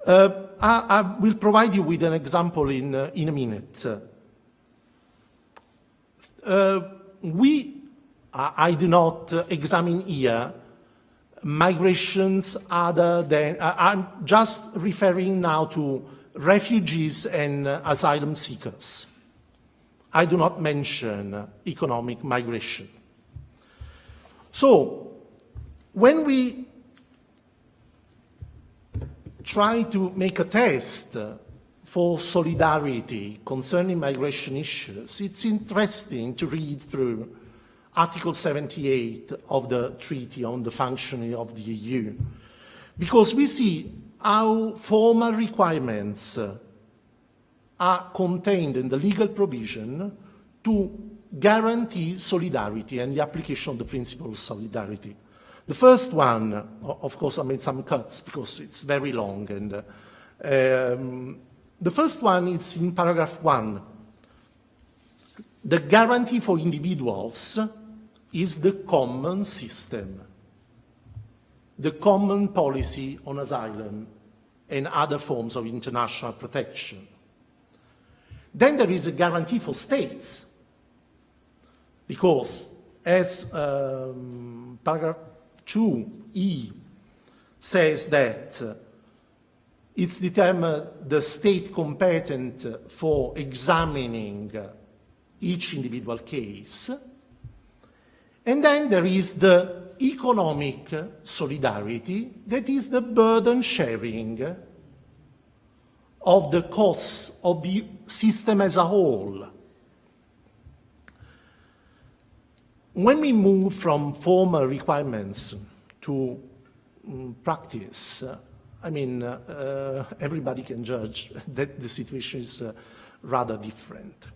I will provide you with an example in a minute. I do not examine here migrations other than, I'm just referring now to refugees and asylum seekers. I do not mention economic migration. So, when we try to make a test for solidarity concerning migration issues, it's interesting to read through Article 78 of the Treaty on the Functioning of the EU, because we see how formal requirements are contained in the legal provision to guarantee solidarity and the application of the principle of solidarity. The first one, of course, I made some cuts because it's very long, and the first one is in paragraph 1. The guarantee for individuals is the common system, the common policy on asylum and other forms of international protection. Then there is a guarantee for states, because as paragraph 2E says that it's determined the state competent for examining each individual case. And then there is the economic solidarity, that is the burden sharing of the costs of the system as a whole. When we move from formal requirements to practice, everybody can judge that the situation is rather different.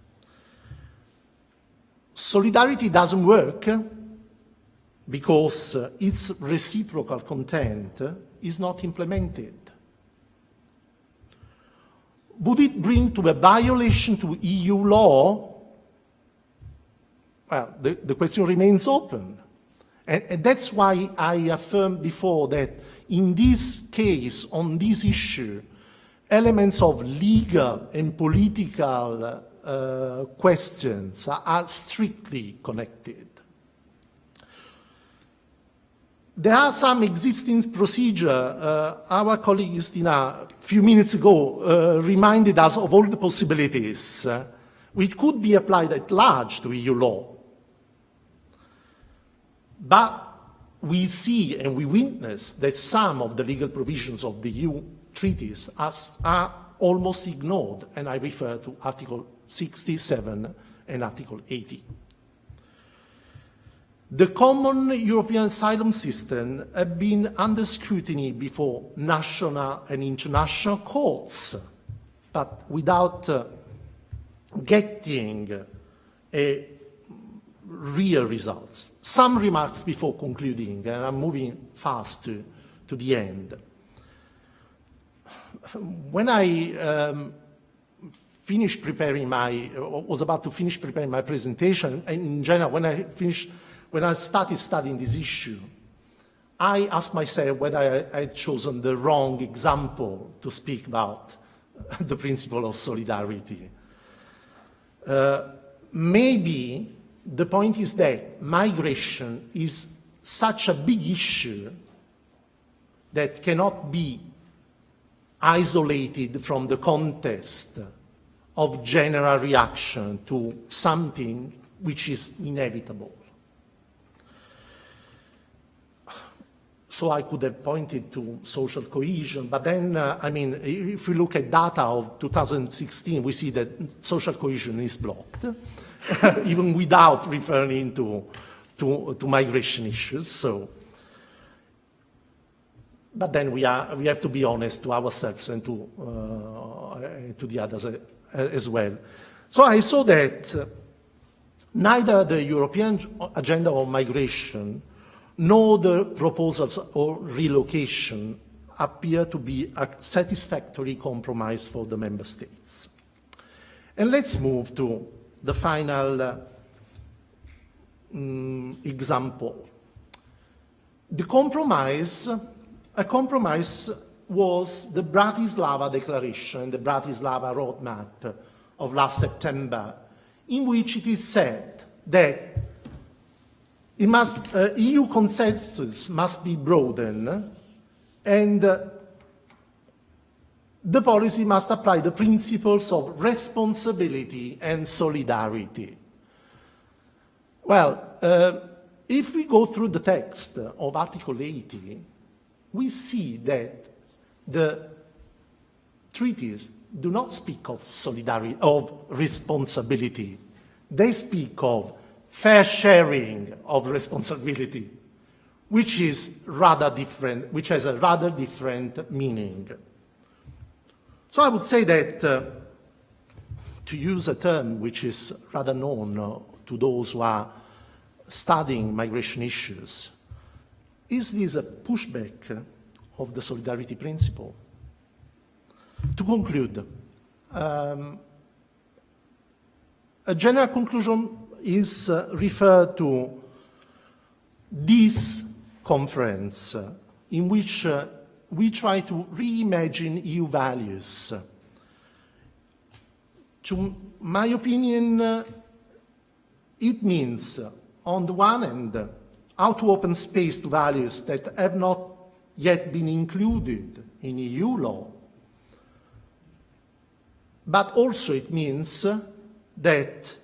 Solidarity doesn't work because its reciprocal content is not implemented. Would it bring to a violation to EU law? Well, the question remains open. And that's why I affirmed before that in this case, on this issue, elements of legal and political questions are strictly connected. There are some existing procedures. Our colleague Justina, a few minutes ago, reminded us of all the possibilities which could be applied at large to EU law. But we see and we witness that some of the legal provisions of the EU treaties are almost ignored, and I refer to Article 67 and Article 80. The common European asylum system has been under scrutiny before national and international courts, but without getting a real results. Some remarks before concluding, and I'm moving fast to the end. When I was about to finish preparing my presentation, and in general, when I started studying this issue, I asked myself whether I had chosen the wrong example to speak about the principle of solidarity. Maybe the point is that migration is such a big issue that cannot be isolated from the context of general reaction to something which is inevitable. so I could have pointed to social cohesion, but then, I mean, if we look at data of 2016, we see that social cohesion is blocked, even without referring to migration issues. So, but then we have to be honest to ourselves and to the others as well. So I saw that neither the European agenda on migration nor the proposals of relocation appear to be a satisfactory compromise for the member states. And let's move to the final example. A compromise was the Bratislava Declaration, the Bratislava Roadmap of last September, in which it is said that EU consensus must be broadened, and the policy must apply the principles of responsibility and solidarity. Well, if we go through the text of Article 80, we see that the treaties do not speak of solidarity, of responsibility. They speak of fair sharing of responsibility, which is rather different, which has a rather different meaning. So I would say that, to use a term which is rather known to those who are studying migration issues, is this a pushback of the solidarity principle? To conclude, a general conclusion is referred to this conference in which we try to reimagine EU values. To my opinion, it means, on the one hand, how to open space to values that have not yet been included in EU law, but also it means that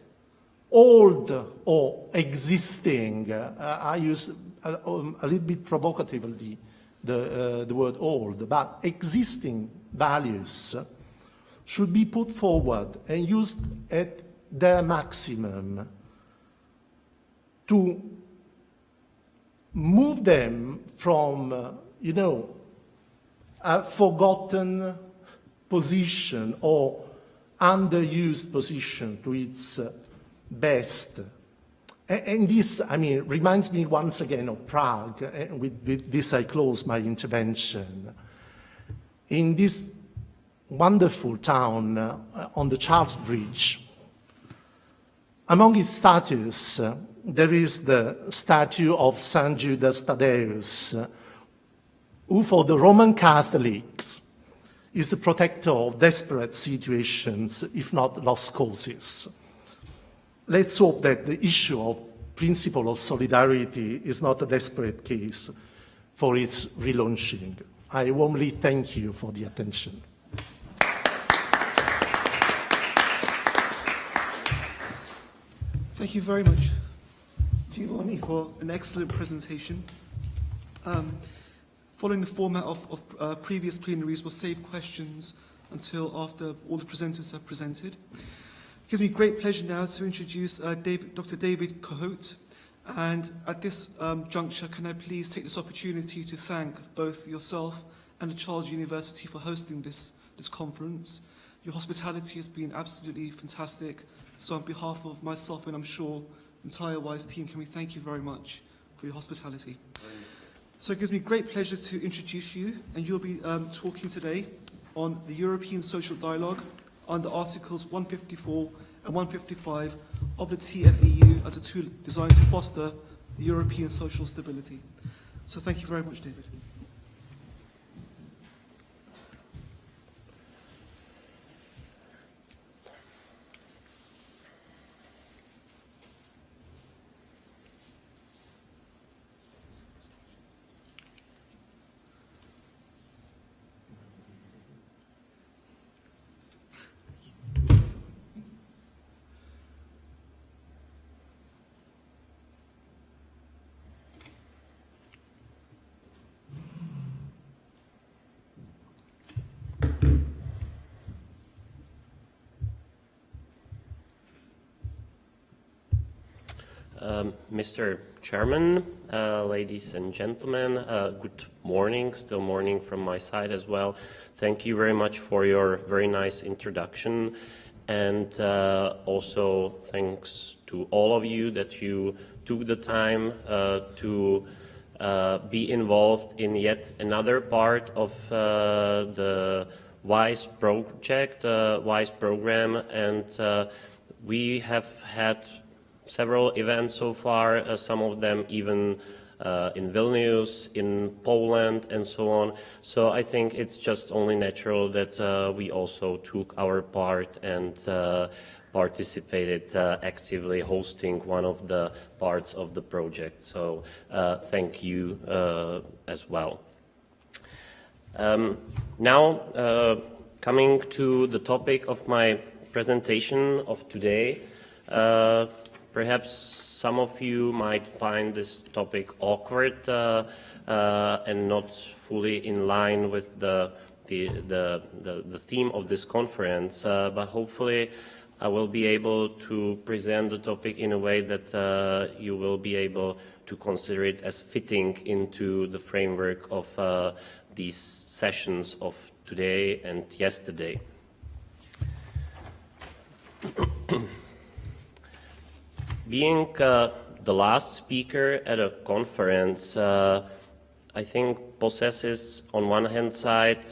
old or existing, I use a little bit provocatively the word old, but existing values should be put forward and used at their maximum to move them from, a forgotten position or underused position to its best. And this, reminds me once again of Prague, and with this I close my intervention. In this wonderful town on the Charles Bridge, among its statues, there is the statue of Saint Judas Thaddeus, who for the Roman Catholics is the protector of desperate situations, if not lost causes. Let's hope that the issue of principle of solidarity is not a desperate case for its relaunching. I warmly thank you for the attention. Thank you very much, Giovanni, for an excellent presentation. Following the format of previous plenaries, we'll save questions until after all the presenters have presented. It gives me great pleasure now to introduce Dr. David Cohote. And at this juncture, can I please take this opportunity to thank both yourself and the Charles University for hosting this conference. Your hospitality has been absolutely fantastic. So on behalf of myself and I'm sure the entire WISE team, can we thank you very much for your hospitality. So it gives me great pleasure to introduce you, and you'll be talking today on the European Social Dialogue under Articles 154 and 155 of the TFEU as a tool designed to foster the European social stability. So thank you very much, David. Mr. Chairman, ladies and gentlemen, good morning, still morning from my side as well. Thank you very much for your very nice introduction, and also thanks to all of you that you took the time to be involved in yet another part of the WISE project, WISE program, and we have had several events so far, some of them even in Vilnius, in Poland, and so on. So I think it's just only natural that we also took our part and participated actively hosting one of the parts of the project. So thank you as well. Now, coming to the topic of my presentation of today, perhaps some of you might find this topic awkward and not fully in line with the theme of this conference, but hopefully I will be able to present the topic in a way that you will be able to consider it as fitting into the framework of these sessions of today and yesterday. Being the last speaker at a conference, I think possesses on one hand side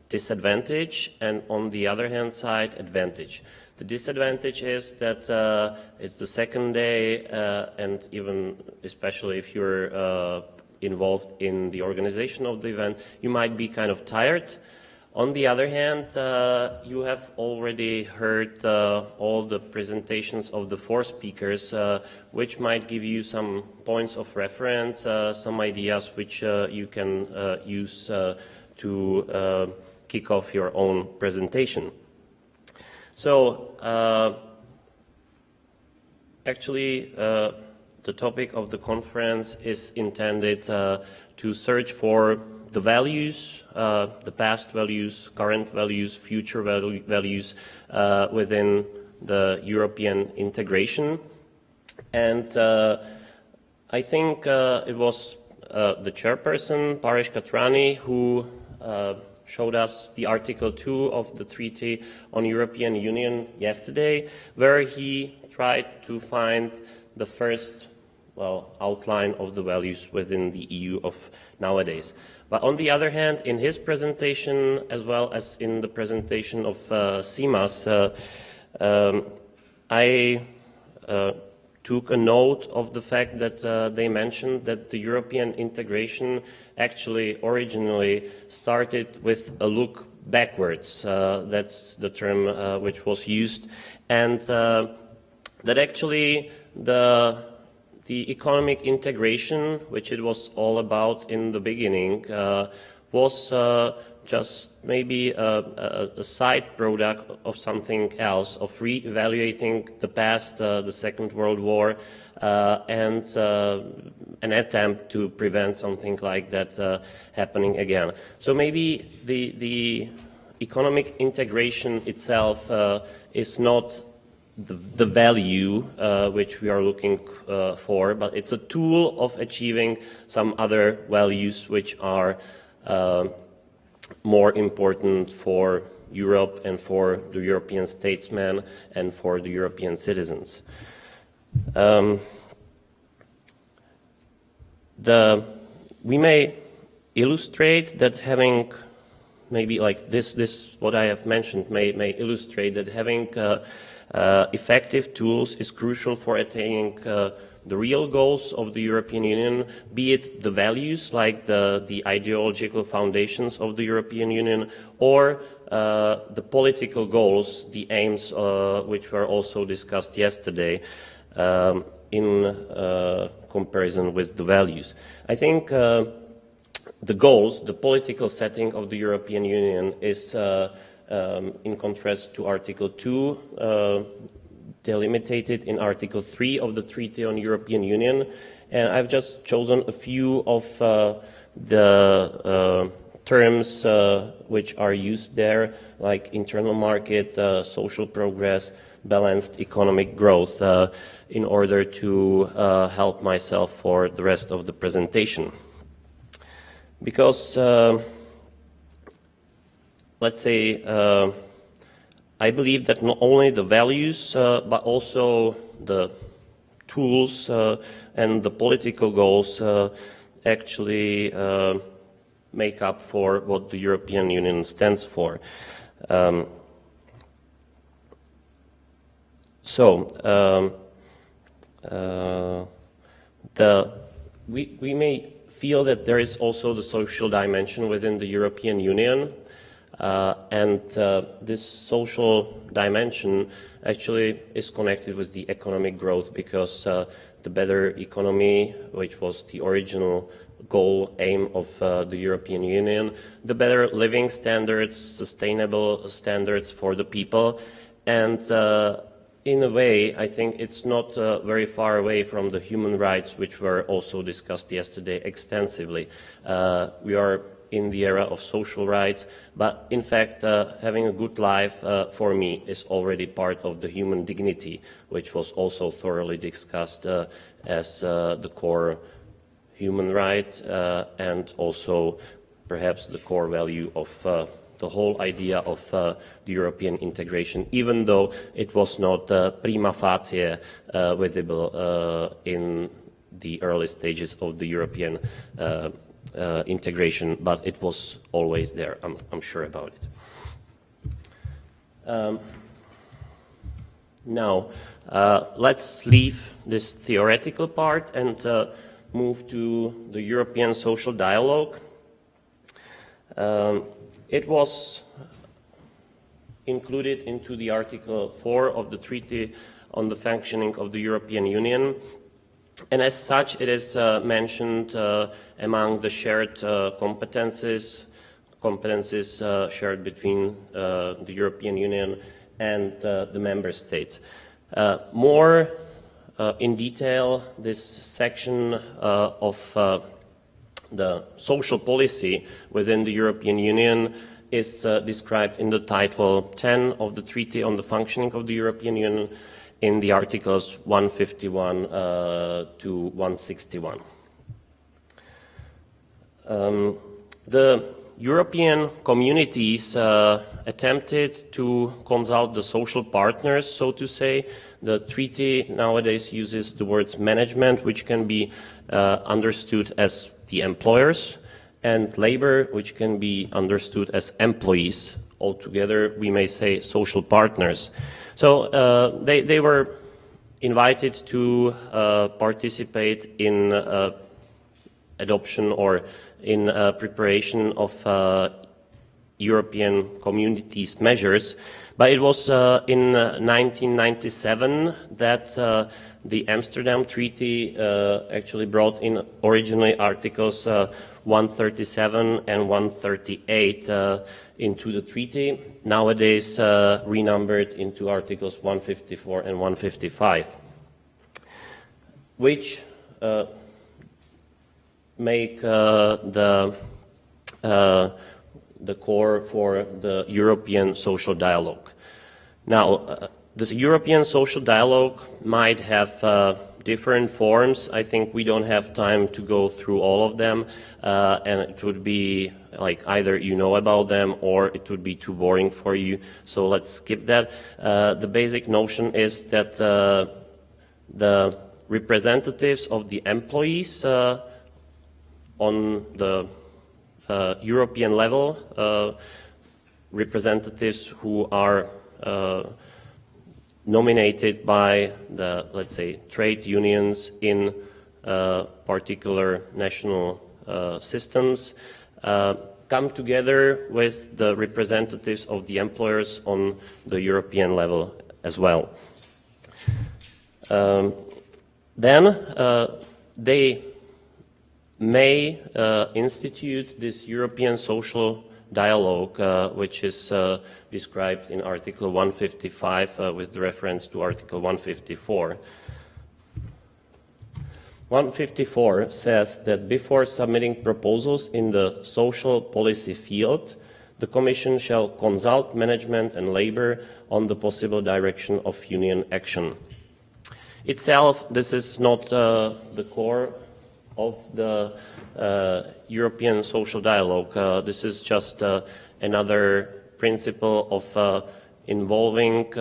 disadvantage and on the other hand side advantage. The disadvantage is that it's the second day and even especially if you're involved in the organization of the event, you might be kind of tired. On the other hand, you have already heard all the presentations of the four speakers, which might give you some points of reference, some ideas which you can use to kick off your own presentation. So, actually, the topic of the conference is intended to search for the values, the past values, current values, future values within the European integration. And I think it was the chairperson, Paresh Katrani, who showed us the Article 2 of the Treaty on European Union yesterday, where he tried to find the first outline of the values within the EU of nowadays. But on the other hand, in his presentation, as well as in the presentation of CIMAS, I took a note of the fact that they mentioned that the European integration actually originally started with a look backwards. That's the term which was used. And that actually the economic integration, which it was all about in the beginning, was just maybe a side product of something else, of re-evaluating the past, the Second World War, and an attempt to prevent something like that happening again. So maybe the economic integration itself is not the value which we are looking for, but it's a tool of achieving some other values which are more important for Europe and for the European statesmen and for the European citizens. We may illustrate that having maybe like this what I have mentioned may illustrate that having effective tools is crucial for attaining the real goals of the European Union, be it the values like the ideological foundations of the European Union, or the political goals, the aims which were also discussed yesterday in comparison with the values. I think the goals, the political setting of the European Union is in contrast to Article 2, delimited in Article 3 of the Treaty on European Union. And I've just chosen a few of the terms which are used there, like internal market, social progress, balanced economic growth in order to help myself for the rest of the presentation. Because, let's say, I believe that not only the values, but also the tools and the political goals actually make up for what the European Union stands for. We may feel that there is also the social dimension within the European Union, and this social dimension actually is connected with the economic growth, because the better economy, which was the original goal, aim of the European Union, the better living standards, sustainable standards for the people, and in a way, I think it's not very far away from the human rights, which were also discussed yesterday extensively. We are in the era of social rights, but in fact, having a good life for me is already part of the human dignity, which was also thoroughly discussed as the core human right and also perhaps the core value of the whole idea of the European integration, even though it was not prima facie visible in the early stages of the European integration, but it was always there, I'm sure about it. Now, let's leave this theoretical part and move to the European social dialogue. It was included into the Article 4 of the Treaty on the Functioning of the European Union, and as such it is mentioned among the shared competences shared between the European Union and the Member States. More in detail, this section of the social policy within the European Union is described in the Title 10 of the Treaty on the Functioning of the European Union in the Articles 151 to 161. The European communities attempted to consult the social partners, so to say. The treaty nowadays uses the words management, which can be understood as the employers, and labor, which can be understood as employees. Altogether, we may say social partners. So they were invited to participate in adoption or in preparation of European communities measures. But it was in 1997 that the Amsterdam Treaty actually brought in originally Articles 137 and 138 into the treaty, nowadays renumbered into Articles 154 and 155, which make the core for the European social dialogue. Now, this European social dialogue might have different forms. I think we don't have time to go through all of them, and it would be like either you know about them or it would be too boring for you, so let's skip that. The basic notion is that the representatives of the employees on the European level, representatives who are nominated by the, let's say, trade unions in particular national systems, come together with the representatives of the employers on the European level as well. Then they may institute this European social dialogue, which is described in Article 155 with the reference to Article 154. 154 says that before submitting proposals in the social policy field, the Commission shall consult management and labor on the possible direction of Union action. Itself, this is not the core of the European social dialogue. This is just another principle of involving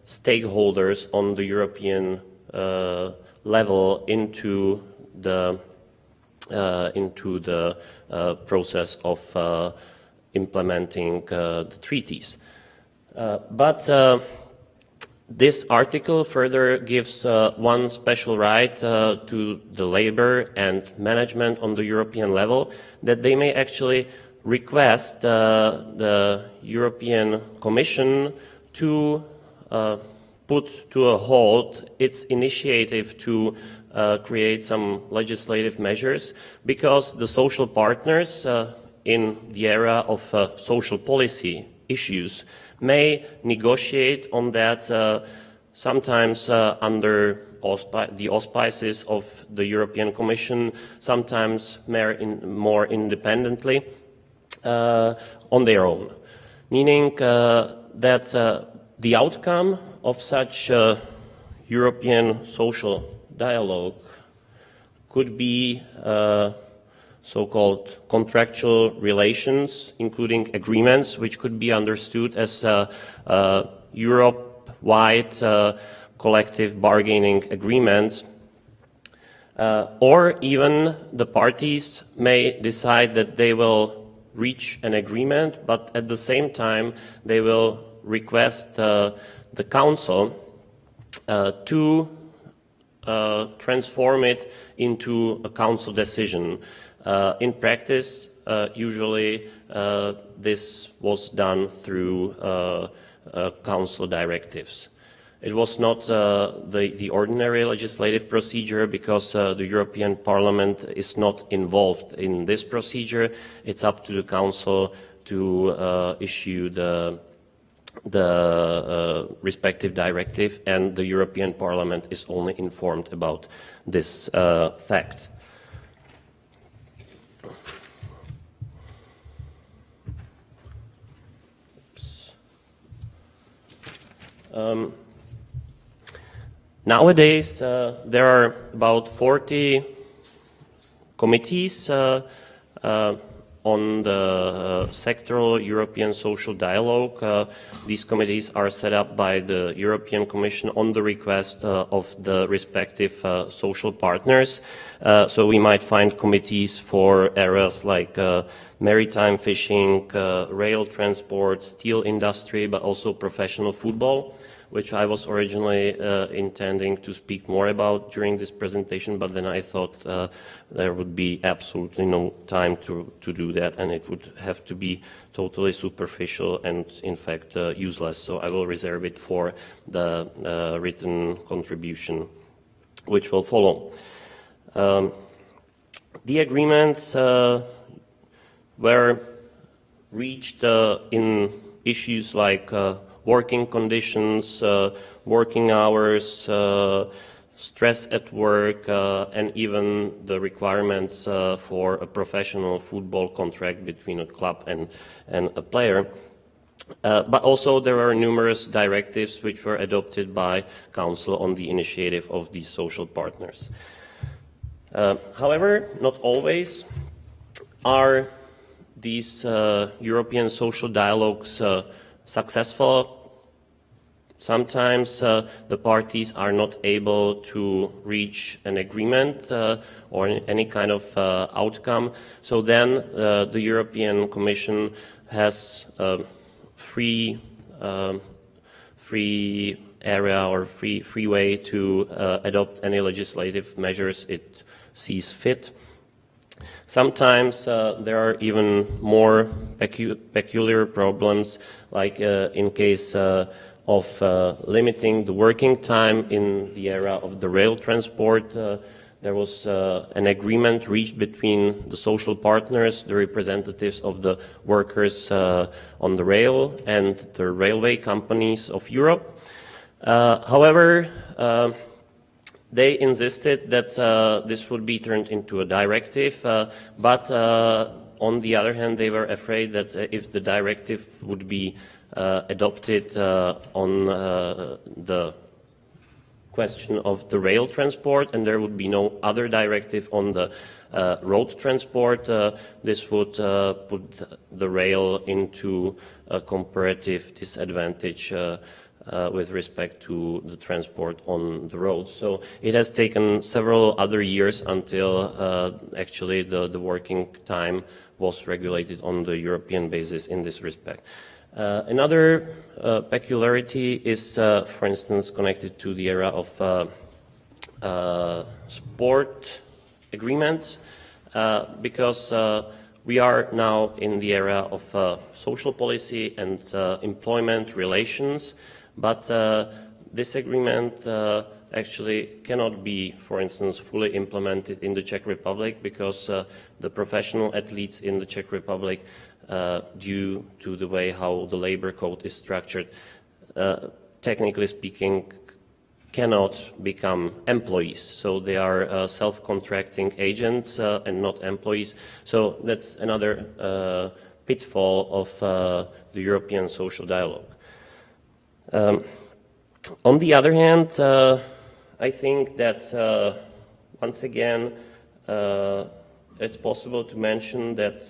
stakeholders on the European level into the process of implementing the treaties. But this article further gives one special right to the labor and management on the European level, that they may actually request the European Commission to put to a halt its initiative to create some legislative measures, because the social partners in the era of social policy issues may negotiate on that, sometimes under the auspices of the European Commission, sometimes more independently, on their own. Meaning that the outcome of such European social dialogue could be so-called contractual relations, including agreements, which could be understood as Europe-wide collective bargaining agreements, or even the parties may decide that they will reach an agreement, but at the same time they will request the Council to transform it into a Council decision. In practice, usually this was done through Council directives. It was not the ordinary legislative procedure, because the European Parliament is not involved in this procedure. It's up to the Council to issue the respective directive, and the European Parliament is only informed about this fact. Nowadays, there are about 40 committees on the sectoral European social dialogue. These committees are set up by the European Commission on the request of the respective social partners. So we might find committees for areas like maritime fishing, rail transport, steel industry, but also professional football, which I was originally intending to speak more about during this presentation, but then I thought there would be absolutely no time to do that, and it would have to be totally superficial and, in fact, useless. So I will reserve it for the written contribution, which will follow. The agreements were reached in issues like working conditions, working hours, stress at work, and even the requirements for a professional football contract between a club and a player. But also there are numerous directives which were adopted by Council on the initiative of these social partners. However, not always are these European social dialogues successful. Sometimes the parties are not able to reach an agreement or any kind of outcome. So then the European Commission has a free area or free way to adopt any legislative measures it sees fit. Sometimes there are even more peculiar problems, like in case of limiting the working time in the area of the rail transport. There was an agreement reached between the social partners, the representatives of the workers on the rail, and the railway companies of Europe. However, they insisted that this would be turned into a directive, but on the other hand, they were afraid that if the directive would be adopted on the question of the rail transport and there would be no other directive on the road transport, this would put the rail into a comparative disadvantage with respect to the transport on the roads. So it has taken several other years until actually the working time was regulated on the European basis in this respect. Another peculiarity is, for instance, connected to the era of sport agreements, because we are now in the era of social policy and employment relations, but this agreement actually cannot be, for instance, fully implemented in the Czech Republic because the professional athletes in the Czech Republic, due to the way how the labor code is structured, technically speaking, cannot become employees. So they are self-contracting agents and not employees. So that's another pitfall of the European social dialogue. On the other hand, I think that once again it's possible to mention that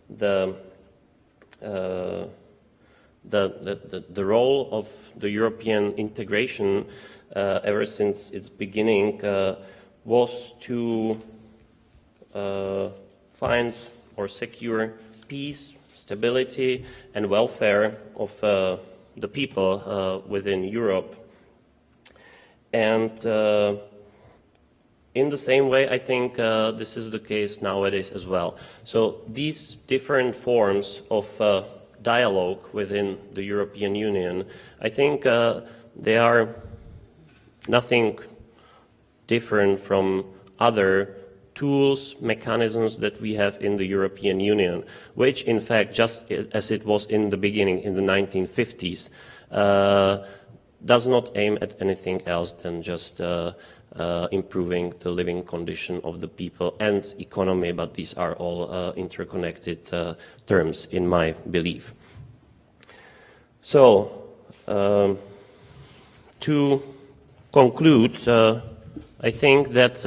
the role of the European integration ever since its beginning was to find or secure peace, stability and welfare of the people within Europe. And in the same way, I think this is the case nowadays as well. So these different forms of dialogue within the European Union, I think they are nothing different from other tools, mechanisms that we have in the European Union, which in fact, just as it was in the beginning in the 1950s, does not aim at anything else than just improving the living condition of the people and economy, but these are all interconnected terms in my belief. So, to conclude, I think that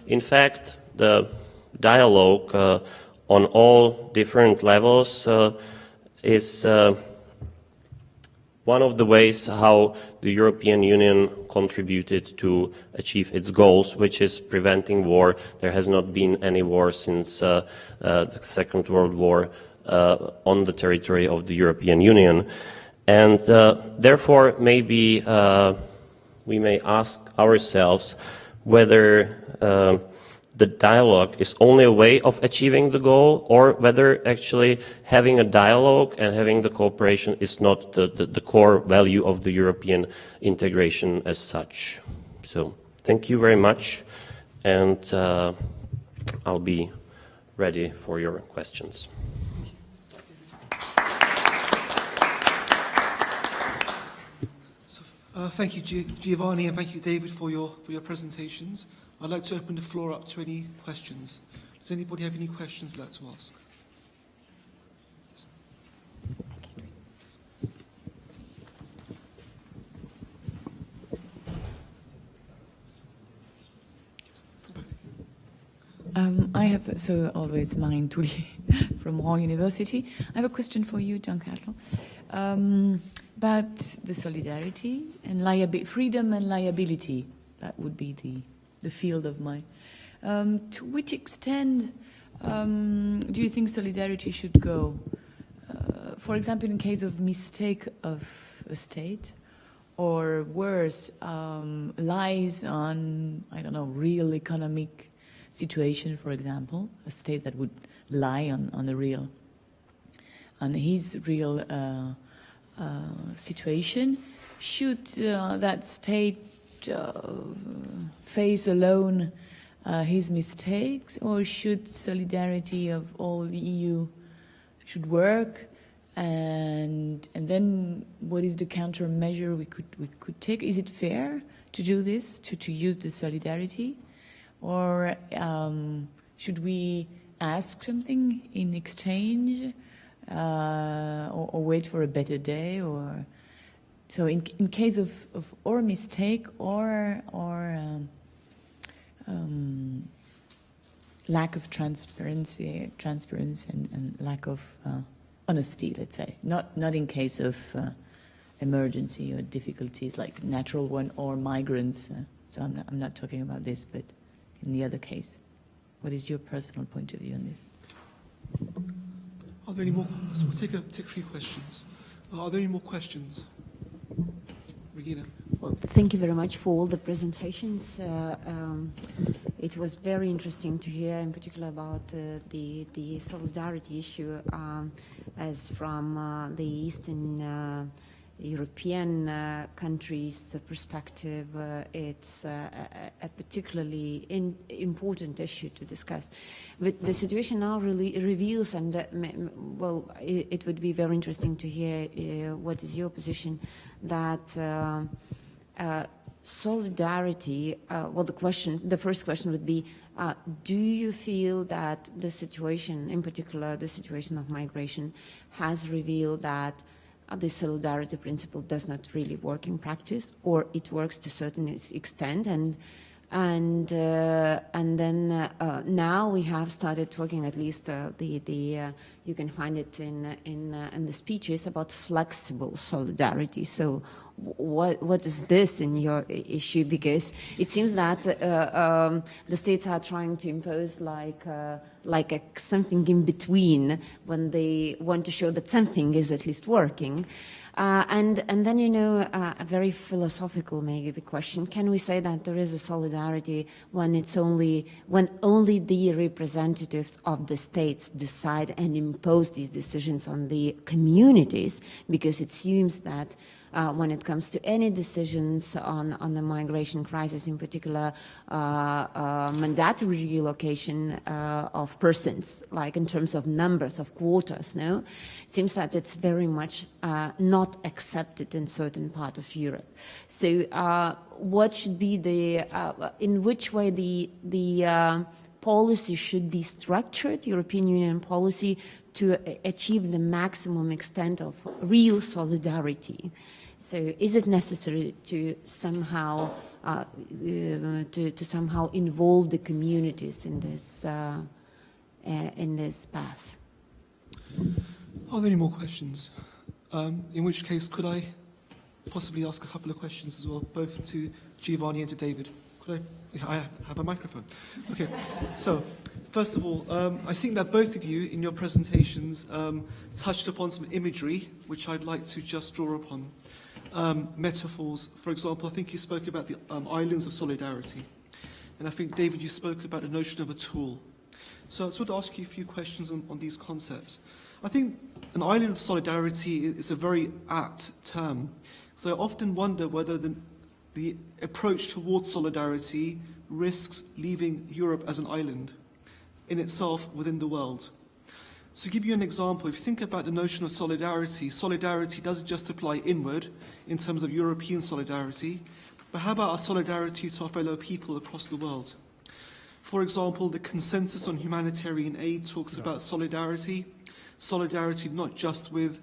in fact the dialogue on all different levels is one of the ways how the European Union contributed to achieve its goals, which is preventing war. There has not been any war since the Second World War on the territory of the European Union. And therefore, maybe we may ask ourselves whether the dialogue is only a way of achieving the goal, or whether actually having a dialogue and having the cooperation is not the core value of the European integration as such. So thank you very much, and I'll be ready for your questions. Thank you, Giovanni, and thank you, David, for your presentations. I'd like to open the floor up to any questions. Does anybody have any questions they'd like to ask? I have, so always Marine Toulier from Rouen University. I have a question for you, Giancarlo, about the solidarity and freedom and liability. That would be the field of mine. To which extent do you think solidarity should go? For example, in case of mistake of a state, or worse, lies on, I don't know, real economic situation, for example, a state that would lie on his real situation. Should that state face alone his mistakes, or should solidarity of all the EU should work? And then what is the countermeasure we could take? Is it fair to do this, to use the solidarity? Or should we ask something in exchange, or wait for a better day, or so in case of or mistake or lack of transparency and lack of honesty, let's say, not in case of emergency or difficulties like natural one or migrants. So I'm not talking about this, but in the other case, what is your personal point of view on this? Are there any more? So we'll take a few questions. Are there any more questions? Regina. Well, thank you very much for all the presentations. It was very interesting to hear, in particular, about the solidarity issue, as from the Eastern European countries' perspective. It's a particularly important issue to discuss. But the situation now really reveals, and well, it would be very interesting to hear what is your position, that solidarity, well, the first question would be, do you feel that the situation, in particular the situation of migration, has revealed that the solidarity principle does not really work in practice, or it works to a certain extent, and then now we have started talking, at least you can find it in the speeches, about flexible solidarity. So what is this in your issue? Because it seems that the states are trying to impose something in between when they want to show that something is at least working. And then, you know, a very philosophical maybe question: can we say that there is a solidarity when only the representatives of the states decide and impose these decisions on the communities? Because it seems that when it comes to any decisions on the migration crisis, in particular mandatory relocation of persons, like in terms of numbers of quotas, no? It seems that it's very much not accepted in certain part of Europe. So what should be in which way the policy should be structured, European Union policy, to achieve the maximum extent of real solidarity? So is it necessary to somehow somehow involve the communities in this path? Are there any more questions? In which case, could I possibly ask a couple of questions as well, both to Giovanni and to David? Could I have a microphone? Okay. So, first of all, I think that both of you, in your presentations, touched upon some imagery, which I'd like to just draw upon. Metaphors. For example, I think you spoke about the islands of solidarity. And I think, David, you spoke about the notion of a tool. So I just want to ask you a few questions on these concepts. I think an island of solidarity is a very apt term. So I often wonder whether the approach towards solidarity risks leaving Europe as an island in itself within the world. So to give you an example, if you think about the notion of solidarity, solidarity doesn't just apply inward in terms of European solidarity, but how about our solidarity to our fellow people across the world? For example, the consensus on humanitarian aid talks about solidarity not just with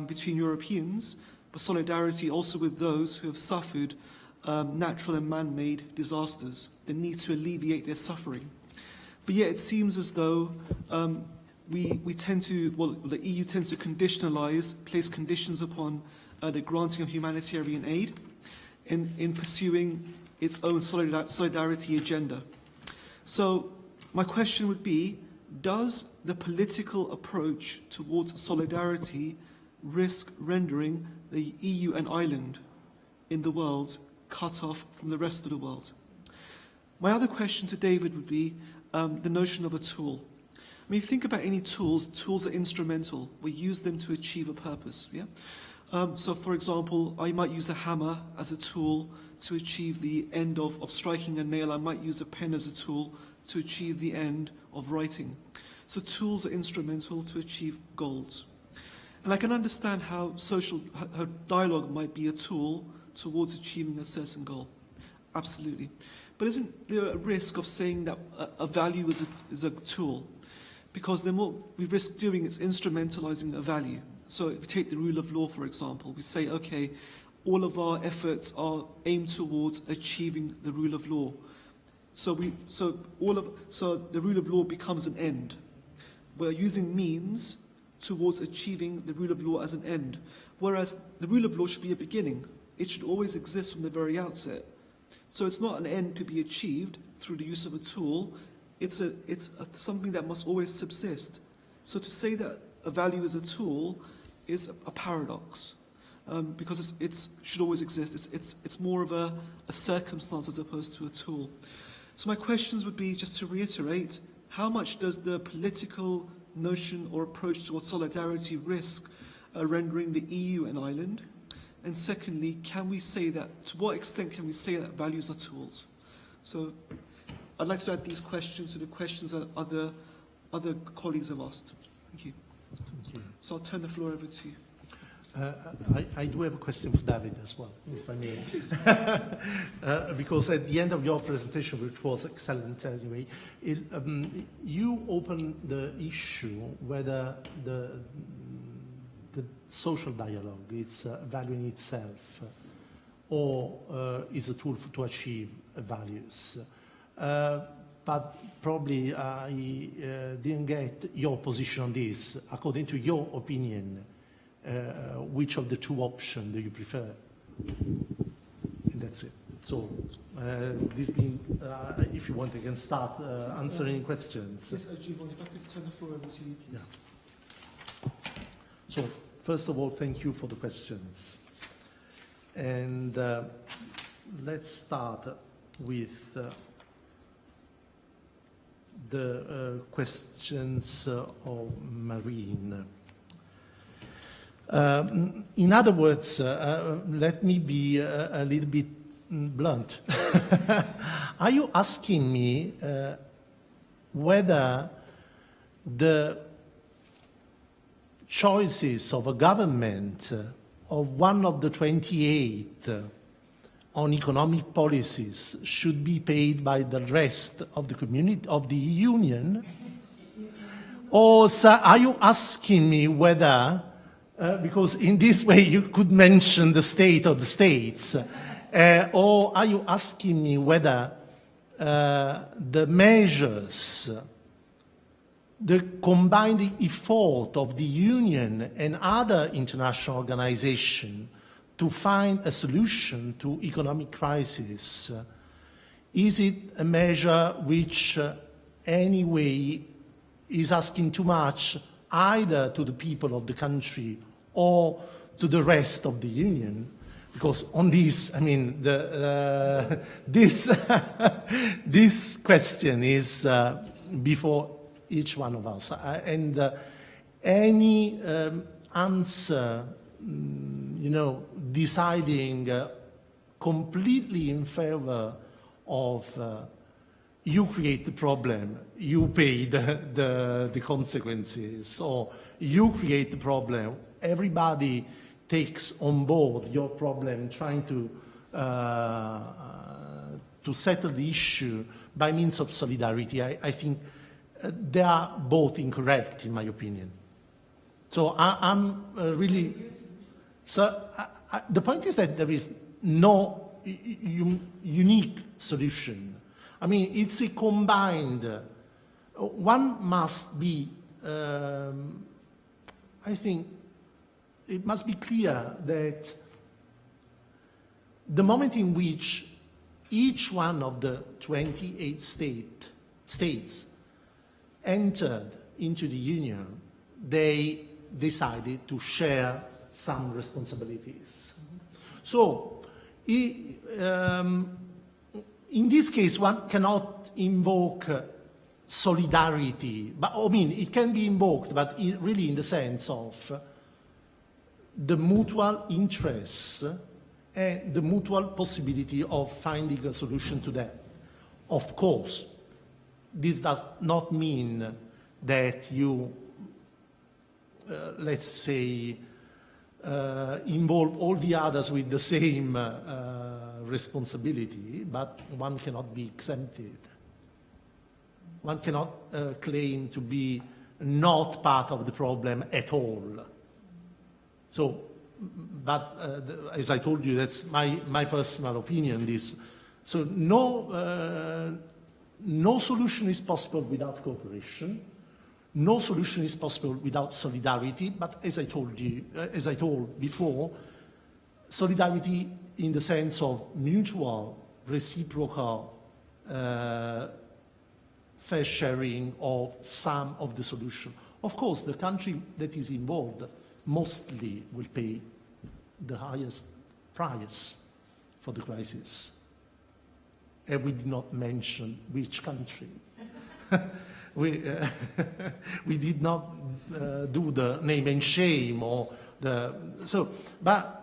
between Europeans, but solidarity also with those who have suffered natural and man-made disasters, the need to alleviate their suffering. But yet it seems as though we tend to, well, the EU tends to place conditions upon the granting of humanitarian aid in pursuing its own solidarity agenda. So my question would be, does the political approach towards solidarity risk rendering the EU an island in the world cut off from the rest of the world? My other question to David would be the notion of a tool. I mean, if you think about any tools are instrumental. We use them to achieve a purpose, yeah? So, for example, I might use a hammer as a tool to achieve the end of striking a nail. I might use a pen as a tool to achieve the end of writing. So tools are instrumental to achieve goals. And I can understand how dialogue might be a tool towards achieving a certain goal. Absolutely. But isn't there a risk of saying that a value is a tool? because then what we risk doing is instrumentalizing a value. So if we take the rule of law, for example, we say, okay, all of our efforts are aimed towards achieving the rule of law. So the rule of law becomes an end. We're using means towards achieving the rule of law as an end, whereas the rule of law should be a beginning. It should always exist from the very outset. So it's not an end to be achieved through the use of a tool. It's something that must always subsist. So to say that a value is a tool is a paradox, because it should always exist. It's more of a circumstance as opposed to a tool. So my questions would be, just to reiterate, how much does the political notion or approach towards solidarity risk rendering the EU an island? And secondly, can we say that, to what extent can we say that values are tools? So I'd like to add these questions to the questions that other colleagues have asked. Thank you. Thank you. So I'll turn the floor over to you. I do have a question for David as well, if I may. Please. Because at the end of your presentation, which was excellent anyway, you opened the issue whether the social dialogue is a value in itself or is a tool to achieve values. But probably I didn't get your position on this. According to your opinion, which of the two options do you prefer? And that's it. So, this being, if you want, I can start answering questions. Yes, Giovanni, if I could turn the floor over to you, please. Yeah. So, first of all, thank you for the questions. And let's start with the questions of Marine. In other words, let me be a little bit blunt. Are you asking me whether the choices of a government of one of the 28 on economic policies should be paid by the rest of the community of the union? Or are you asking me whether, because in this way you could mention the state of the states, or are you asking me whether the measures, the combined effort of the Union and other international organizations to find a solution to economic crisis, is it a measure which anyway is asking too much either to the people of the country or to the rest of the Union? Because on this, I mean, this question is before each one of us. And any answer, deciding completely in favor of you create the problem, you pay the consequences, or you create the problem, everybody takes on board your problem, trying to settle the issue by means of solidarity. I think they are both incorrect, in my opinion. So I'm really... So the point is that there is no unique solution. I mean, it's a combined... One must be, I think, it must be clear that the moment in which each one of the 28 states entered into the Union, they decided to share some responsibilities. So, in this case, one cannot invoke solidarity, but I mean, it can be invoked, but really in the sense of the mutual interests and the mutual possibility of finding a solution to that. Of course, this does not mean that you, let's say, involve all the others with the same responsibility, but one cannot be exempted. One cannot claim to be not part of the problem at all. So, but as I told you, that's my personal opinion. So no solution is possible without cooperation. No solution is possible without solidarity. But as I told before, solidarity in the sense of mutual, reciprocal, fair sharing of some of the solution. Of course, the country that is involved mostly will pay the highest price for the crisis. And we did not mention which country. we did not do the name and shame but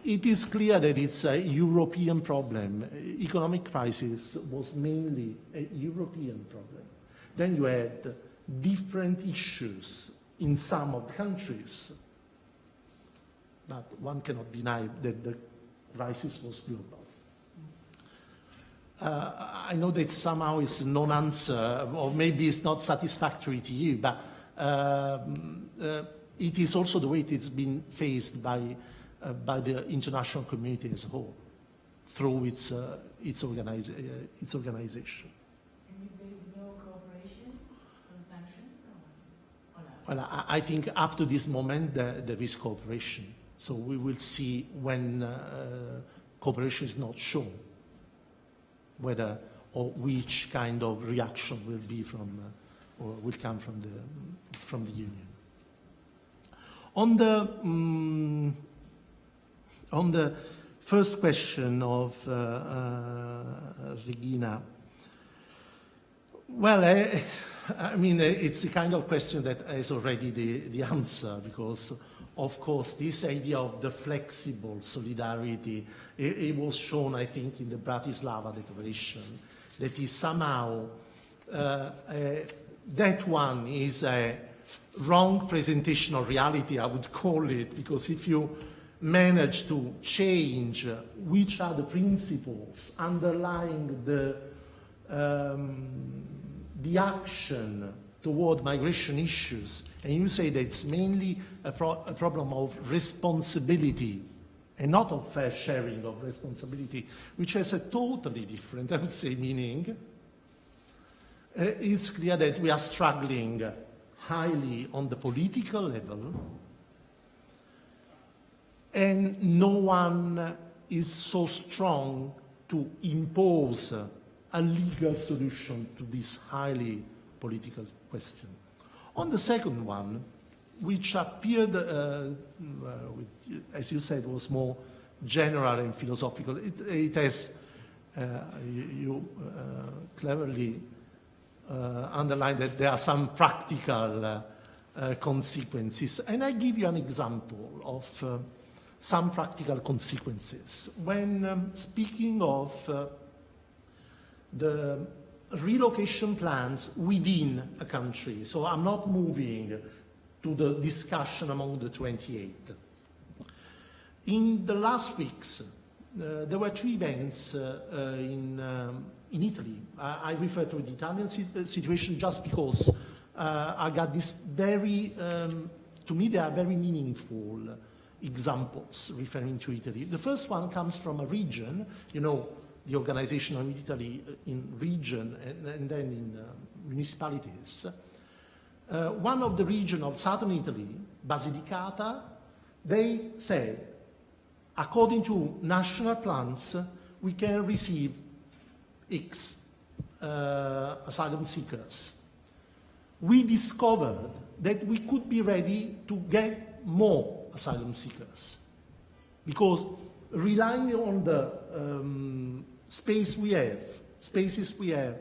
it is clear that it's a European problem. Economic crisis was mainly a European problem. Then you had different issues in some of the countries, but one cannot deny that the crisis was global. I know that somehow it's a non-answer, or maybe it's not satisfactory to you, but it is also the way it has been faced by the international community as a whole, through its organization. And if there is no cooperation, some sanctions, or no? Well, I think up to this moment there is cooperation. So we will see when cooperation is not shown, whether or which kind of reaction will be from or will come from the Union. On the first question of Regina, well, I mean, it's a kind of question that has already the answer, because, of course, this idea of the flexible solidarity, it was shown, I think, in the Bratislava Declaration, that is somehow, that one is a wrong presentation of reality, I would call it, because if you manage to change which are the principles underlying the action toward migration issues, and you say that it's mainly a problem of responsibility and not of fair sharing of responsibility, which has a totally different, I would say, meaning, it's clear that we are struggling highly on the political level, and no one is so strong to impose a legal solution to this highly political question. On the second one, which appeared, as you said, was more general and philosophical, it has, you cleverly underlined that there are some practical consequences. And I give you an example of some practical consequences. When speaking of the relocation plans within a country, so I'm not moving to the discussion among the 28. In the last weeks, there were two events in Italy. I refer to the Italian situation just because I got this very, to me they are very meaningful examples referring to Italy. The first one comes from a region, you know, the organization of Italy in region and then in municipalities. One of the region of southern Italy, Basilicata, they said, according to national plans, we can receive X asylum seekers. We discovered that we could be ready to get more asylum seekers, because relying on the spaces we have,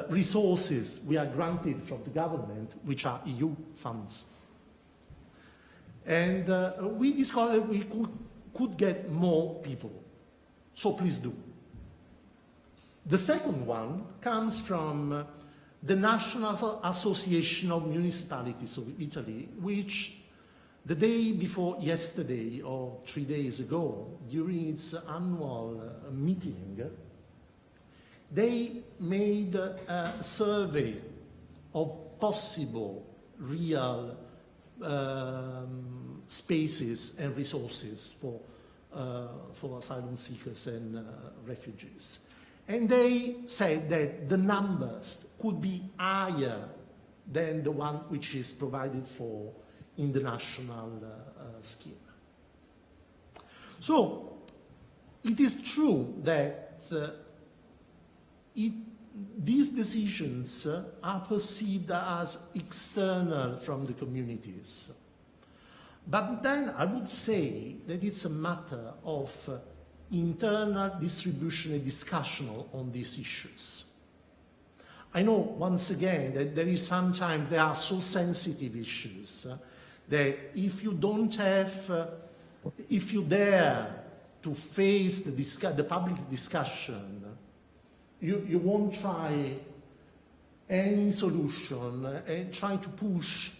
resources we are granted from the government, which are EU funds. And we discovered that we could get more people. So please do. The second one comes from the National Association of Municipalities of Italy, which the day before yesterday, or 3 days ago, during its annual meeting, they made a survey of possible real spaces and resources for asylum seekers and refugees. And they said that the numbers could be higher than the one which is provided for in the national scheme. So it is true that these decisions are perceived as external from the communities. But then I would say that it's a matter of internal distribution and discussion on these issues. I know, once again, that sometimes there are so sensitive issues that if you don't have, if you dare to face the public discussion, you won't try any solution and try to push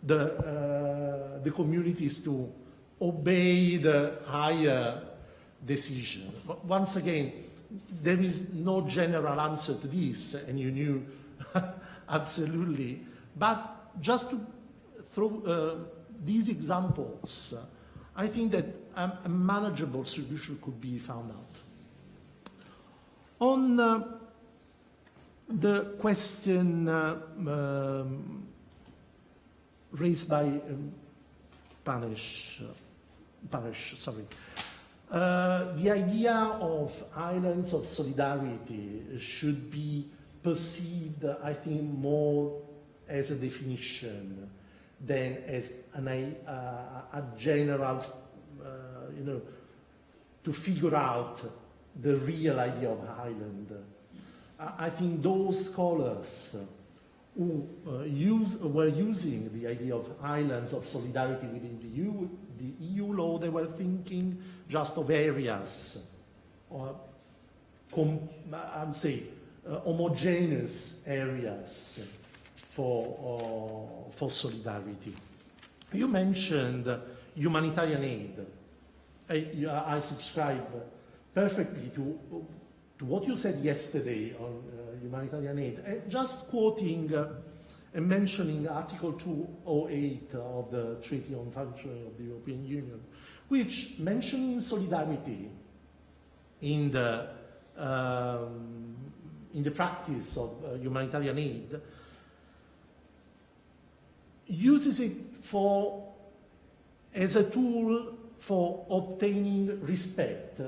the communities to obey the higher decision. But once again, there is no general answer to this, and you knew absolutely. But just to throw these examples, I think that a manageable solution could be found out. On the question raised by Paresh, the idea of islands of solidarity should be perceived, I think, more as a definition than as a general, to figure out the real idea of island. I think those scholars who were using the idea of islands of solidarity within the EU law, they were thinking just of areas, or I would say homogeneous areas for solidarity. You mentioned humanitarian aid. I subscribe perfectly to what you said yesterday on humanitarian aid. Just quoting and mentioning Article 208 of the Treaty on Functioning of the European Union, which mentioning solidarity in the practice of humanitarian aid, uses it as a tool for obtaining respect,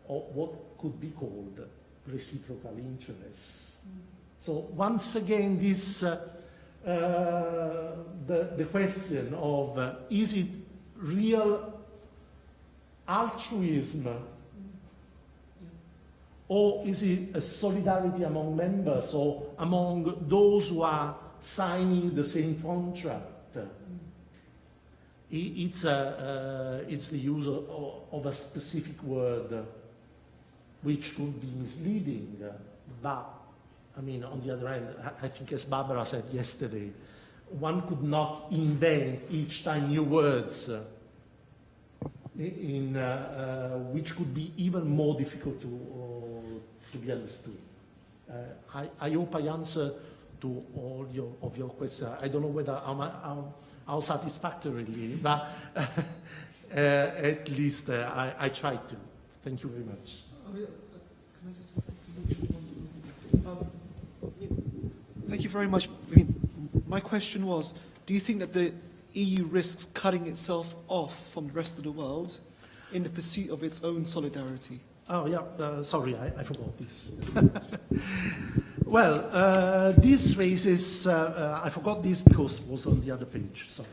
or what could be called reciprocal interests. So once again, this the question of is it real altruism, or is it a solidarity among members or among those who are signing the same contract? It's the use of a specific word which could be misleading, but I mean, on the other hand, I think as Barbara said yesterday, one could not invent each time new words which could be even more difficult to be understood. I hope I answer to all of your questions. I don't know whether how satisfactorily, but at least I tried to. Thank you very much. Can I just thank you very much. I mean, my question was, do you think that the EU risks cutting itself off from the rest of the world in the pursuit of its own solidarity? Oh, yeah, sorry, I forgot this. Well, this raises, I forgot this because it was on the other page, sorry.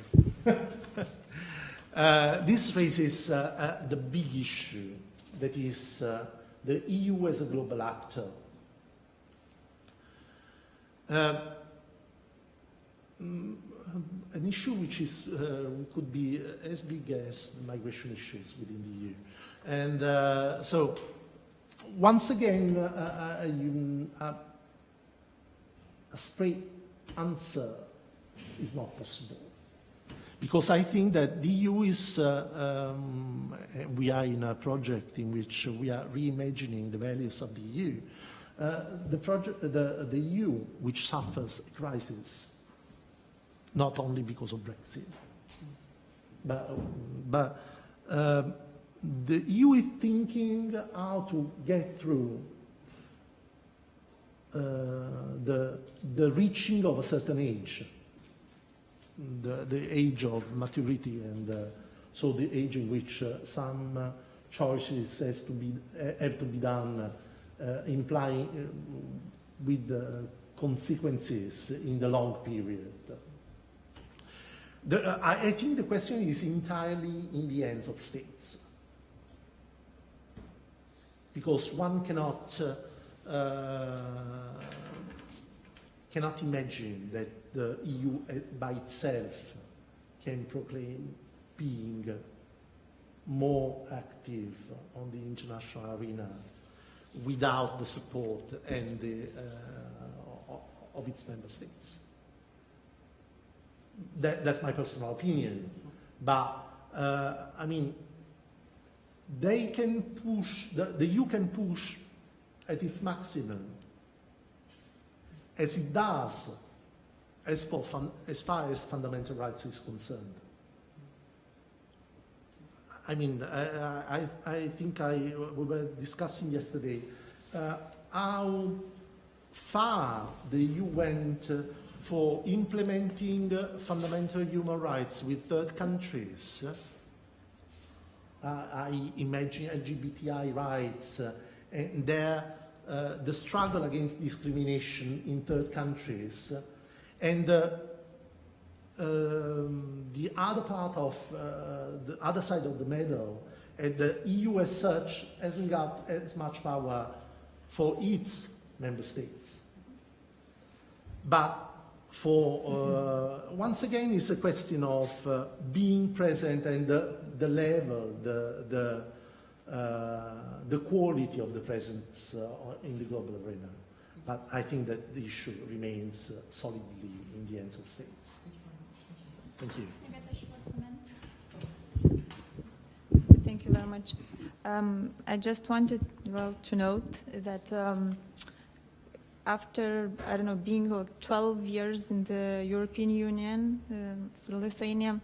This raises the big issue, that is the EU as a global actor. An issue which is could be as big as the migration issues within the EU. And so, once again, a straight answer is not possible. Because I think that the EU is, we are in a project in which we are reimagining the values of the EU. The EU, which suffers a crisis, not only because of Brexit. But the EU is thinking how to get through the reaching of a certain age, the age of maturity, and so the age in which some choices have to be done, implying with consequences in the long period. I think the question is entirely in the hands of states, because one cannot imagine that the EU by itself can proclaim being more active on the international arena without the support and of its member states. That's my personal opinion, but I mean, they can push, the EU can push at its maximum, as it does, as far as fundamental rights is concerned. I mean, I think we were discussing yesterday how far the EU went for implementing fundamental human rights with third countries. I imagine LGBTI rights and the struggle against discrimination in third countries, and the other part of the other side of the medal, and the EU as such hasn't got as much power for its member states. But for once again, it's a question of being present and the level, the quality of the presence in the global arena. But I think that the issue remains solidly in the hands of states. Thank you. Thank you very much. I just wanted, to note that after, I don't know, being 12 years in the European Union, for Lithuania,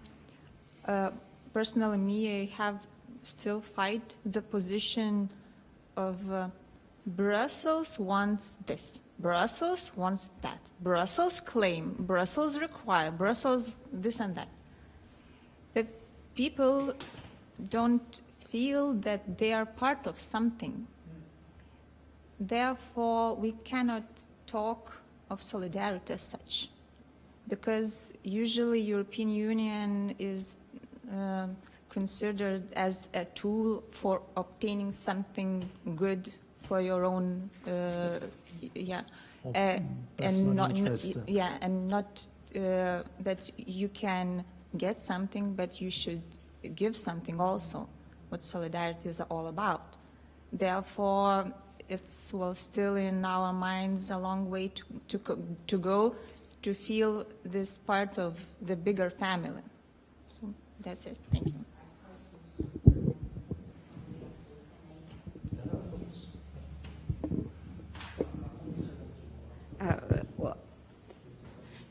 personally me, I have still fight the position of Brussels wants this, Brussels wants that, Brussels claim, Brussels require, Brussels this and that. The people don't feel that they are part of something. Therefore, we cannot talk of solidarity as such, because usually European Union is considered as a tool for obtaining something good for your own, and not that you can get something, but you should give something also. What solidarity is all about. Therefore, it's still in our minds a long way to go to feel this part of the bigger family. So that's it. Thank you.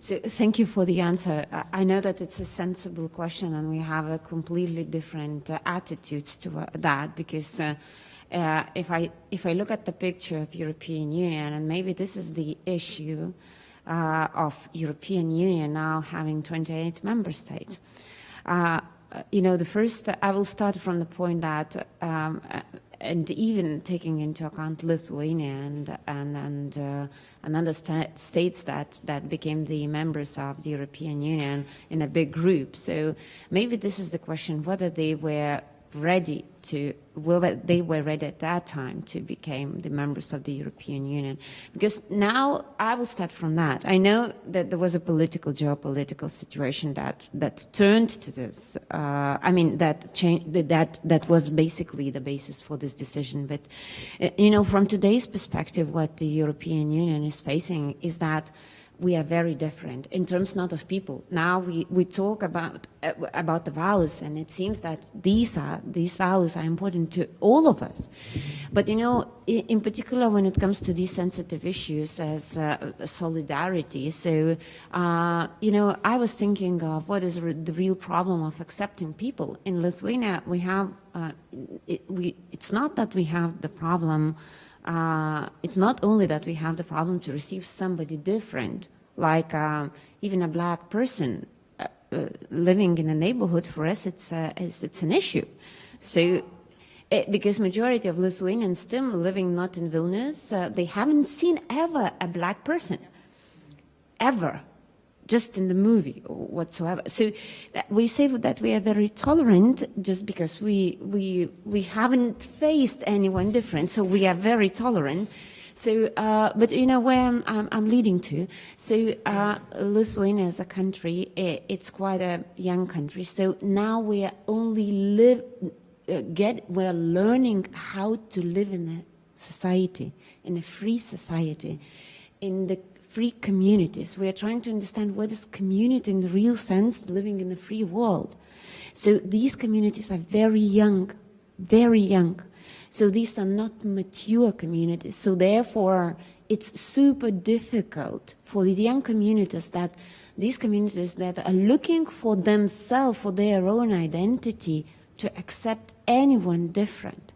So thank you for the answer. I know that it's a sensible question, and we have a completely different attitudes to that, because if I look at the picture of European Union, and maybe this is the issue of European Union now having 28 member states. The first, I will start from the point that, and even taking into account Lithuania and other states that became the members of the European Union in a big group. So maybe this is the question, whether they were ready at that time to become the members of the European Union. Because now I will start from that. I know that there was a geopolitical situation that turned to this. That was basically the basis for this decision. But, from today's perspective, what the European Union is facing is that we are very different in terms not of people. Now we talk about the values, and it seems that these values are important to all of us. But you know, in particular when it comes to these sensitive issues as solidarity, so you know, I was thinking of what is the real problem of accepting people. In Lithuania, we have it's not that we have the problem. It's not only that we have the problem to receive somebody different, like even a black person living in a neighborhood. For us, it's an issue. So, because majority of Lithuanians still living not in Vilnius, they haven't seen ever a black person, ever, just in the movie or whatsoever. So we say that we are very tolerant just because we haven't faced anyone different, so we are very tolerant. So, but you know where I'm leading to. So Lithuania as a country, it's quite a young country. So now we are only we're learning how to live in a society, in a free society, in the free communities. We are trying to understand what is community in the real sense, living in a free world. So these communities are very young, very young. So these are not mature communities. So therefore, it's super difficult for the young communities these communities that are looking for themselves, for their own identity, to accept anyone different.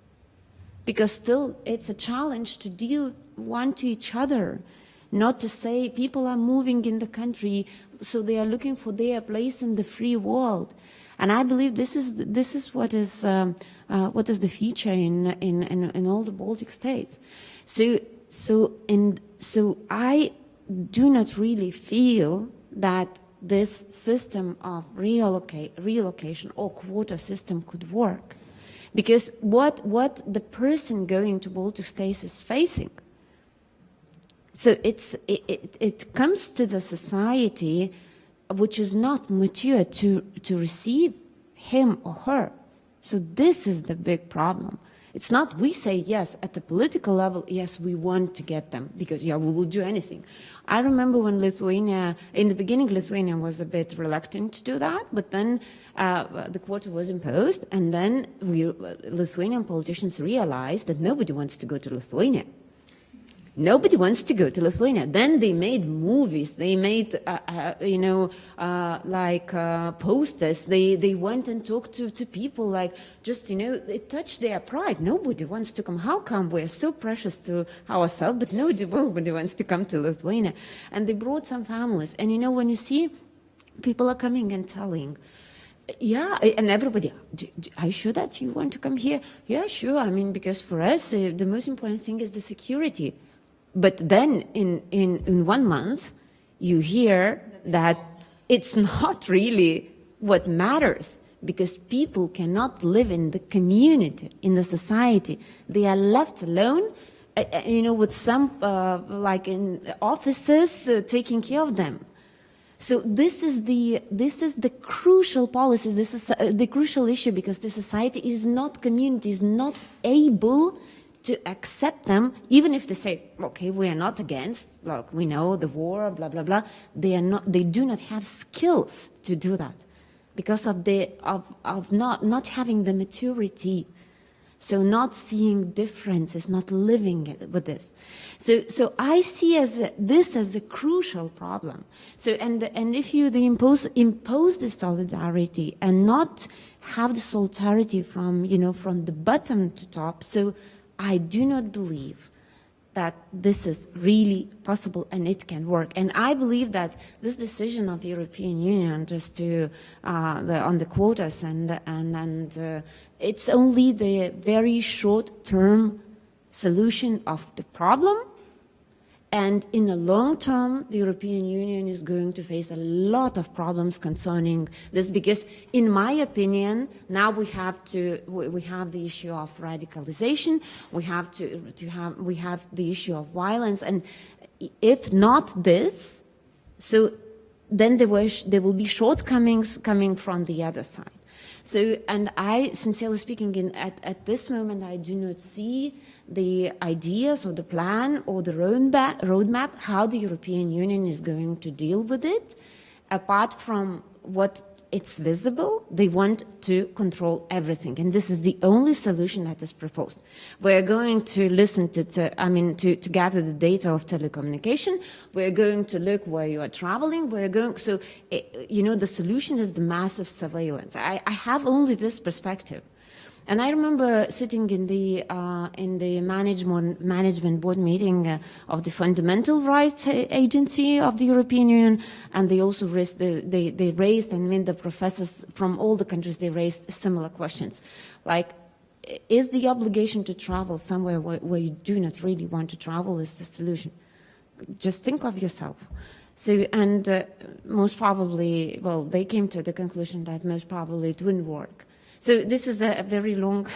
Because still, it's a challenge to deal one to each other. Not to say people are moving in the country, so they are looking for their place in the free world. And I believe this is what is the feature in all the Baltic states. So I do not really feel that this system of relocation or quota system could work, because what the person going to Baltic states is facing. So it comes to the society which is not mature to receive him or her. So this is the big problem. It's not we say yes at the political level, yes, we want to get them because we will do anything. I remember when Lithuania, in the beginning, Lithuania was a bit reluctant to do that, but then the quota was imposed, and then Lithuanian politicians realized that nobody wants to go to Lithuania. Nobody wants to go to Lithuania. Then they made movies. They made, posters. They went and talked to people, it touched their pride. Nobody wants to come. How come we're so precious to ourselves, but nobody wants to come to Lithuania? And they brought some families. And when you see people are coming and telling, yeah, and everybody, are you sure that you want to come here? Yeah, sure. I mean, because for us, the most important thing is the security. But then in 1 month, you hear that it's not really what matters, because people cannot live in the community, in the society. They are left alone, with some, in offices taking care of them. So this is the crucial policy, this is the crucial issue, because the society is not community, is not able to accept them, even if they say, okay, we are not against, we know the war, blah, blah, blah. They do not have skills to do that because of not having the maturity. So not seeing differences, not living with this. So I see this as a crucial problem. So, and if you impose the solidarity and not have the solidarity from the bottom to top, so I do not believe that this is really possible and it can work. And I believe that this decision of the European Union just to on the quotas and it's only the very short-term solution of the problem. And in the long term, the European Union is going to face a lot of problems concerning this, because, in my opinion, now we have the issue of radicalization, we have the issue of violence, and if not this, so then there will be shortcomings coming from the other side. So, and I, sincerely speaking, at this moment, I do not see the ideas or the plan or the roadmap how the European Union is going to deal with it, apart from what it's visible. They want to control everything, and this is the only solution that is proposed. We're going to listen to gather the data of telecommunication. We're going to look where you are traveling. The solution is the massive surveillance. I have only this perspective. And I remember sitting in the management board meeting of the Fundamental Rights Agency of the European Union, and they also raised the professors from all the countries, they raised similar questions, like, is the obligation to travel somewhere where you do not really want to travel is the solution? Just think of yourself. So, and most probably, well, they came to the conclusion that most probably it wouldn't work. So this is a very long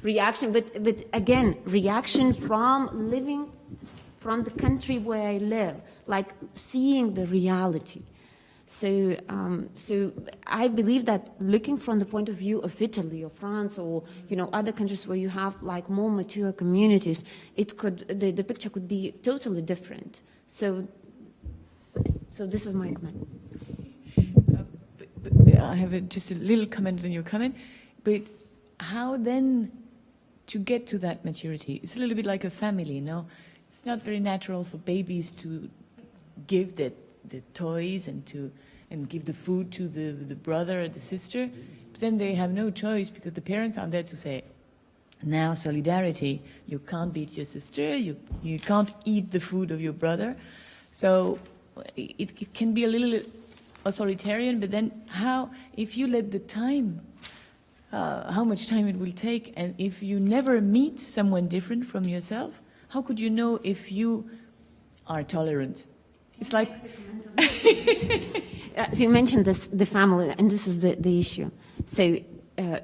reaction, but again, reaction from living from the country where I live, like seeing the reality. So, so I believe that looking from the point of view of Italy or France or other countries where you have like more mature communities, the picture could be totally different. So this is my comment. I have just a little comment on your comment, but how then to get to that maturity? It's a little bit like a family, no? It's not very natural for babies to give the toys and give the food to the brother or the sister, but then they have no choice because the parents are there to say, now solidarity, you can't beat your sister, you can't eat the food of your brother. So it can be a little authoritarian, but then how, if you let the time, how much time it will take, and if you never meet someone different from yourself, how could you know if you are tolerant? It's like... So you mentioned the family, and this is the issue. So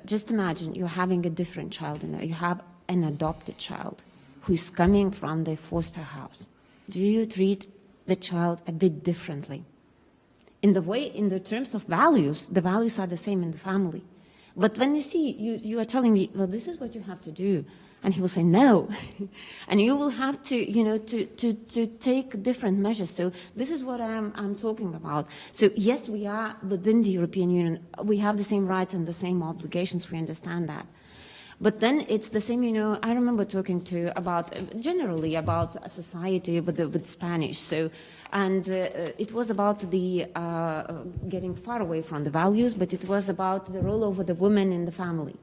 just imagine you're having a different child, and you have an adopted child who is coming from the foster house. Do you treat the child a bit differently? In the terms of values, the values are the same in the family. But when you see, you are telling me, well, this is what you have to do. And he will say, no. And you will have to, to take different measures. So this is what I'm talking about. So yes, we are within the European Union. We have the same rights and the same obligations. We understand that. But then it's the same, I remember talking generally about a society with Spanish. So, and it was about the getting far away from the values, but it was about the role of the woman in the family.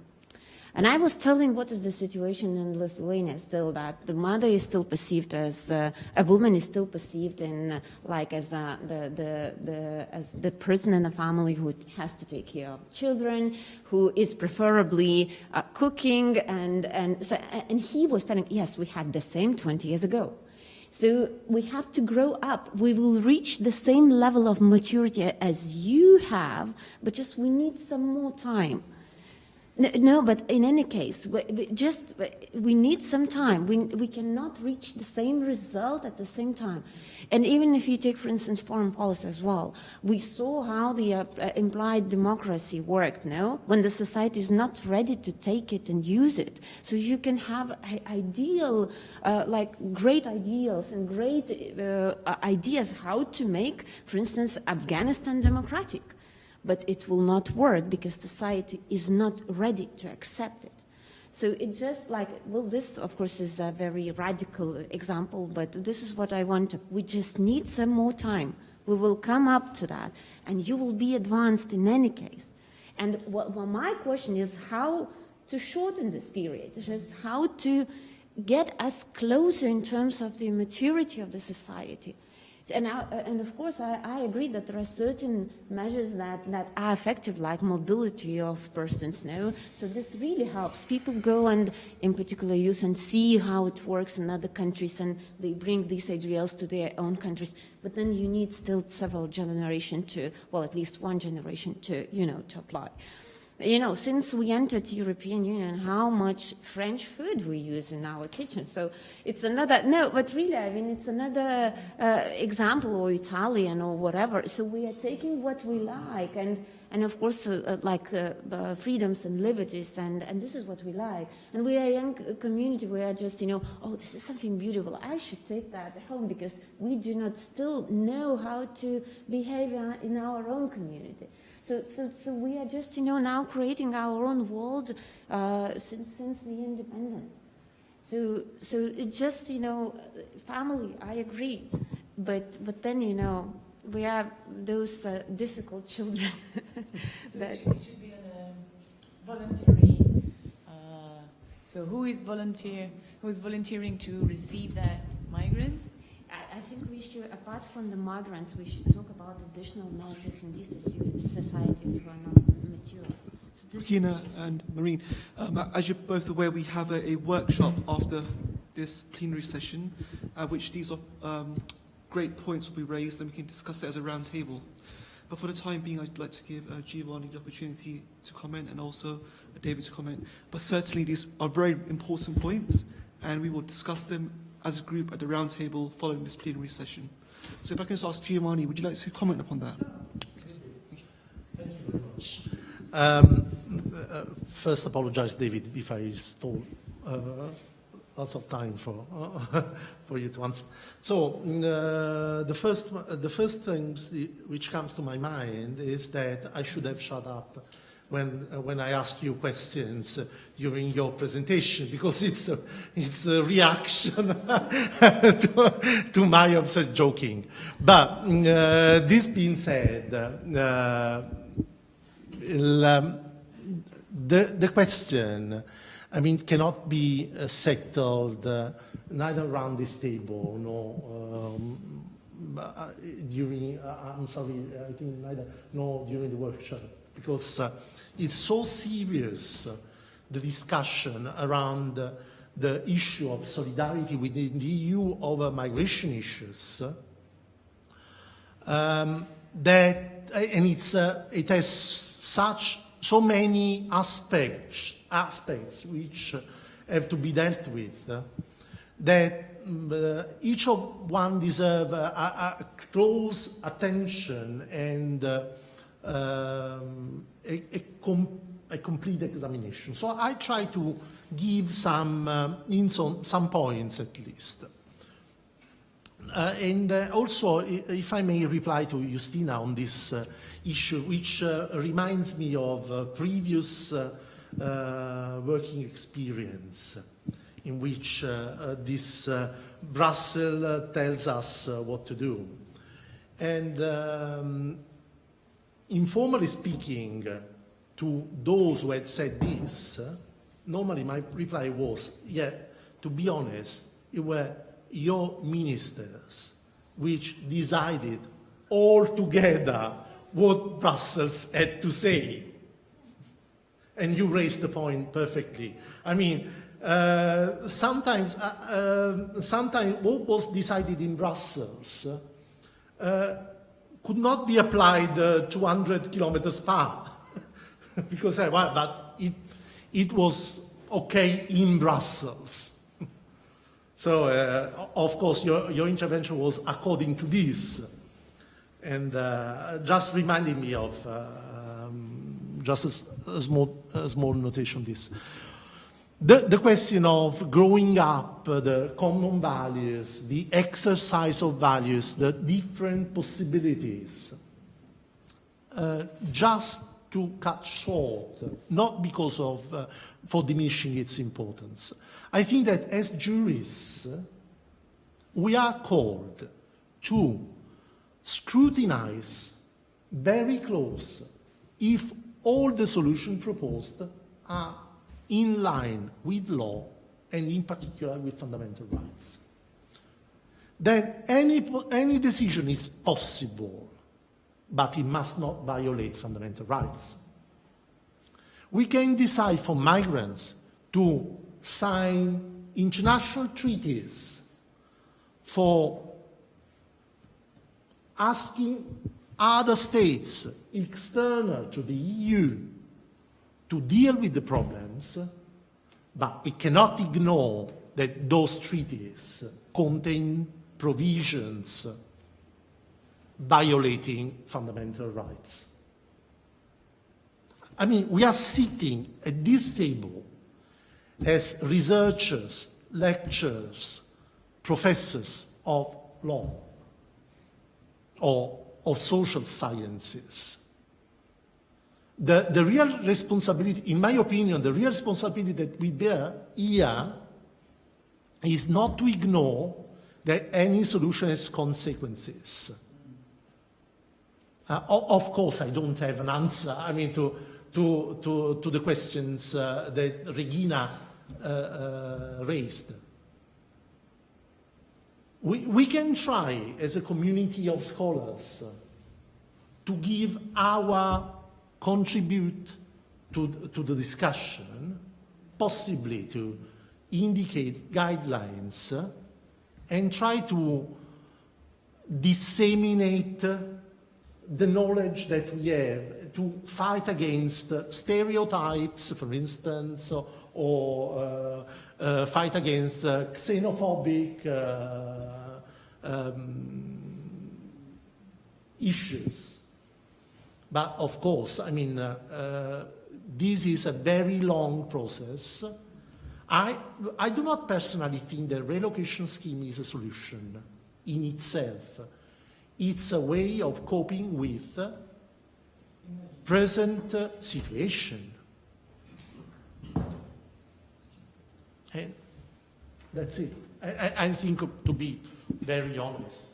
And I was telling what is the situation in Lithuania still, that the mother is still perceived as a woman is still perceived in as the person in the family who has to take care of children, who is preferably cooking, and he was telling, yes, we had the same 20 years ago. So we have to grow up. We will reach the same level of maturity as you have, but just we need some more time. No, but in any case, we need some time. We cannot reach the same result at the same time. And even if you take, for instance, foreign policy as well, we saw how the implied democracy worked, no? When the society is not ready to take it and use it. So you can have great ideals and great ideas how to make, for instance, Afghanistan democratic. But it will not work because society is not ready to accept it. So it's just this of course is a very radical example, but this is what I want. We just need some more time. We will come up to that, and you will be advanced in any case. And my question is how to shorten this period, just how to get us closer in terms of the maturity of the society. And of course, I agree that there are certain measures that are effective, like mobility of persons, no? So this really helps. People go and, in particular, use and see how it works in other countries, and they bring these ideals to their own countries. But then you need still several generations at least one generation to, to apply. You know, since we entered the European Union, how much French food we use in our kitchen. So it's another, no, but really, I mean, it's another example, or Italian or whatever. So we are taking what we like, and of course, freedoms and liberties, and this is what we like. And we are a young community. We are just, you know, oh, this is something beautiful. I should take that home, because we do not still know how to behave in our own community. So we are just, you know, now creating our own world since the independence. So it's just, you know, family. I agree, but then, you know, we have those difficult children. It should be a voluntary. So who is volunteering to receive that migrants? I think we should, apart from the migrants, we should talk about additional measures in these societies who are not mature. So Regina and Marine, as you're both aware, we have a workshop after this plenary session, at which these great points will be raised, and we can discuss it as a round table. But for the time being, I'd like to give Giovanni the opportunity to comment, and also David to comment. But certainly these are very important points, and we will discuss them as a group at the round table following this plenary session. So if I can just ask Giovanni, would you like to comment upon that? Yes. Thank you very much. First, apologize, David, if I stole lots of time for you to answer. So the first things which comes to my mind is that I should have shut up when I asked you questions during your presentation, because it's a reaction to my absurd joking. But this being said, the question, I mean, cannot be settled neither around this table nor during. I'm sorry, I think neither nor during the workshop, because it's so serious, the discussion around the issue of solidarity within the EU over migration issues, that, and it has so many aspects which have to be dealt with, that each of one deserve a close attention and a complete examination. So I try to give some points at least. And also, if I may reply to Justina on this issue, which reminds me of previous working experience in which this Brussels tells us what to do. And informally speaking, to those who had said this, normally my reply was, yeah, to be honest, it were your ministers which decided all together what Brussels had to say. And you raised the point perfectly. I mean, sometimes what was decided in Brussels could not be applied 200 kilometers far. Because but it was okay in Brussels. So, of course, your intervention was according to this. And just reminding me of just a small notation on this. The question of growing up, the common values, the exercise of values, the different possibilities, just to cut short, not because of, for diminishing its importance. I think that as jurists, we are called to scrutinize very close if all the solutions proposed are in line with law and in particular with fundamental rights. Then any decision is possible, but it must not violate fundamental rights. We can decide for migrants to sign international treaties for asking other states external to the EU to deal with the problems, but we cannot ignore that those treaties contain provisions violating fundamental rights. I mean, we are sitting at this table as researchers, lecturers, professors of law or of social sciences. The real responsibility, in my opinion, the real responsibility that we bear here is not to ignore that any solution has consequences. Of course, I don't have an answer, I mean, to the questions that Regina raised. We can try, as a community of scholars, to give our contribute to the discussion, possibly to indicate guidelines, and try to disseminate the knowledge that we have to fight against stereotypes, for instance, or fight against xenophobic issues. But of course, I mean, this is a very long process. I do not personally think the relocation scheme is a solution in itself. It's a way of coping with present situation. And that's it. I think, to be very honest,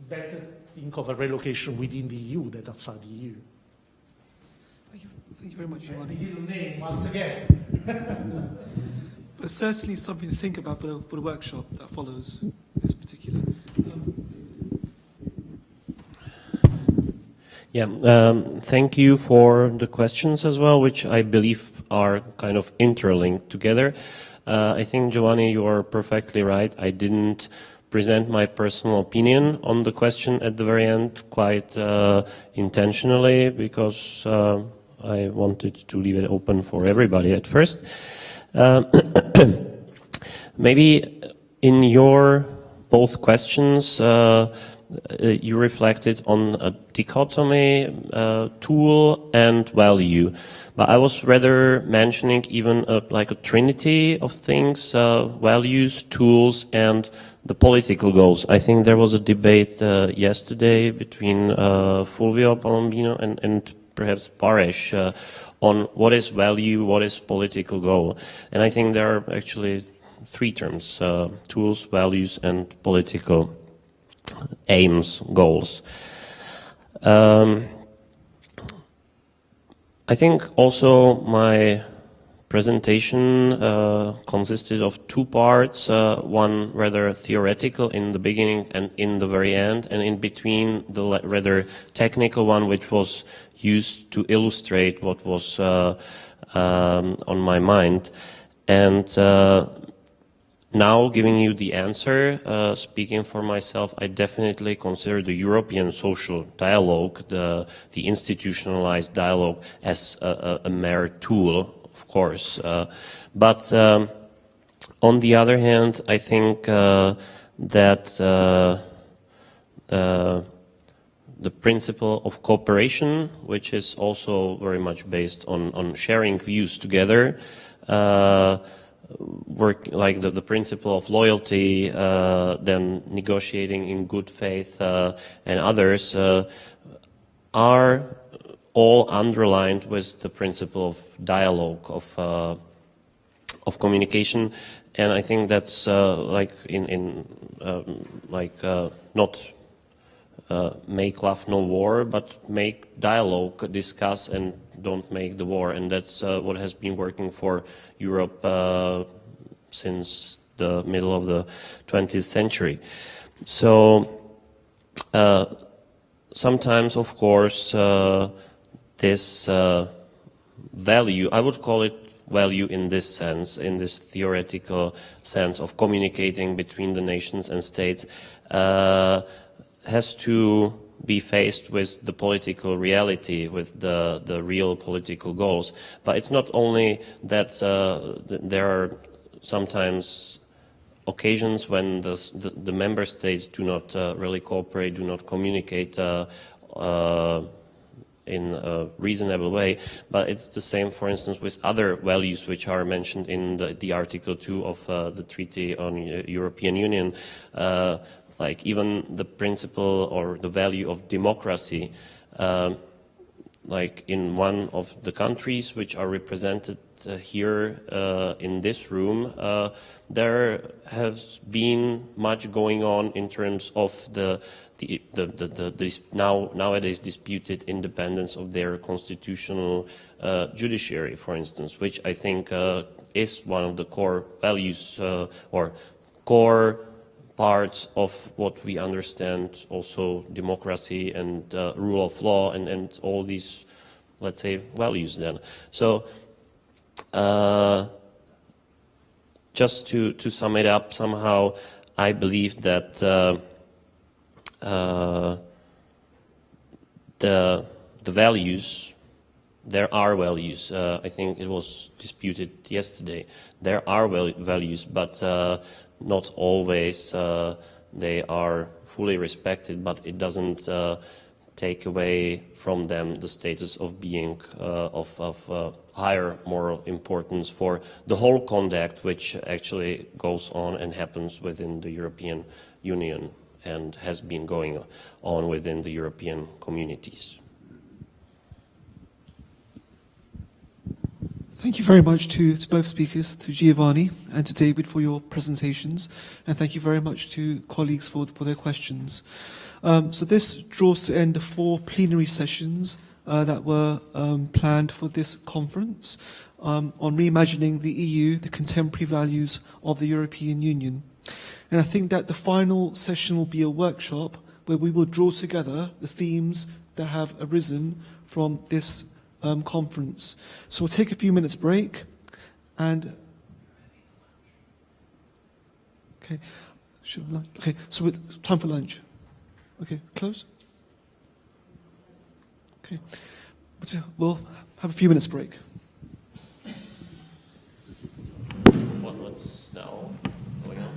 better think of a relocation within the EU than outside the EU. Thank you very much, Giovanni. Middle name once again. But certainly something to think about for the workshop that follows this particular. Thank you for the questions as well, which I believe are kind of interlinked together. I think, Giovanni, you are perfectly right. I didn't present my personal opinion on the question at the very end quite intentionally, because I wanted to leave it open for everybody at first. Maybe in your both questions, you reflected on a dichotomy, tool and value. But I was rather mentioning even like a trinity of things, values, tools, and the political goals. I think there was a debate yesterday between Fulvio Palombino and perhaps Paresh on what is value, what is political goal. And I think there are actually three terms, tools, values, and political aims, goals. I think also my presentation consisted of two parts, one rather theoretical in the beginning and in the very end, and in between the rather technical one, which was used to illustrate what was on my mind. And now, giving you the answer, speaking for myself, I definitely consider the European social dialogue, the institutionalized dialogue, as a mere tool, of course. But on the other hand, I think that the principle of cooperation, which is also very much based on sharing views together, work like the principle of loyalty, then negotiating in good faith, and others are all underlined with the principle of dialogue, of communication, and I think that's like not make love no war, but make dialogue, discuss, and don't make the war, and that's what has been working for Europe since the middle of the 20th century. So sometimes, of course, this value, I would call it value in this sense, in this theoretical sense of communicating between the nations and states, has to be faced with the political reality, with the real political goals. But it's not only that there are sometimes occasions when the member states do not really cooperate, do not communicate in a reasonable way, but it's the same, for instance, with other values which are mentioned in the Article 2 of the Treaty on European Union, like even the principle or the value of democracy. Like in one of the countries which are represented here in this room, there has been much going on in terms of this nowadays disputed independence of their constitutional judiciary, for instance, which I think is one of the core values or core parts of what we understand also democracy and rule of law and all these, let's say, values then. So just to sum it up somehow, I believe that the values, there are values, I think it was disputed yesterday, there are values, but not always they are fully respected, but it doesn't take away from them the status of being of higher moral importance for the whole conduct which actually goes on and happens within the European Union and has been going on within the European communities. Thank you very much to both speakers, to Giovanni and to David for your presentations, and thank you very much to colleagues for their questions. So this draws to end the 4 plenary sessions that were planned for this conference on reimagining the EU, the contemporary values of the European Union. And I think that the final session will be a workshop where we will draw together the themes that have arisen from this conference. So we'll take a few minutes break and okay, so time for lunch. Okay, close. Okay, we'll have a few minutes break. What's now going on?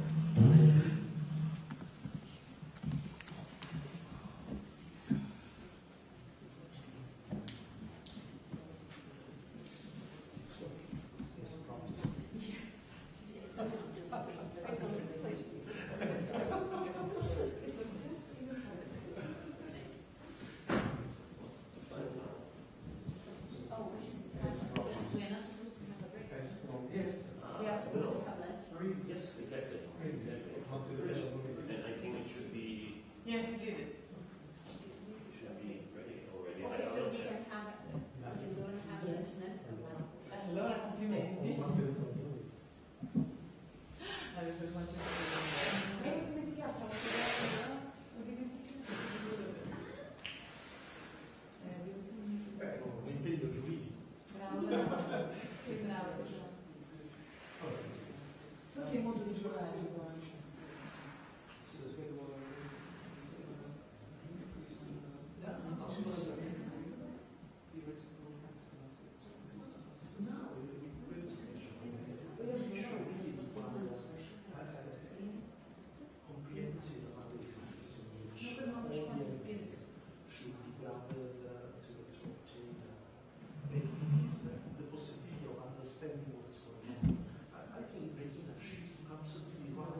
The possibility of understanding what's going on. I think Regina, she's absolutely right.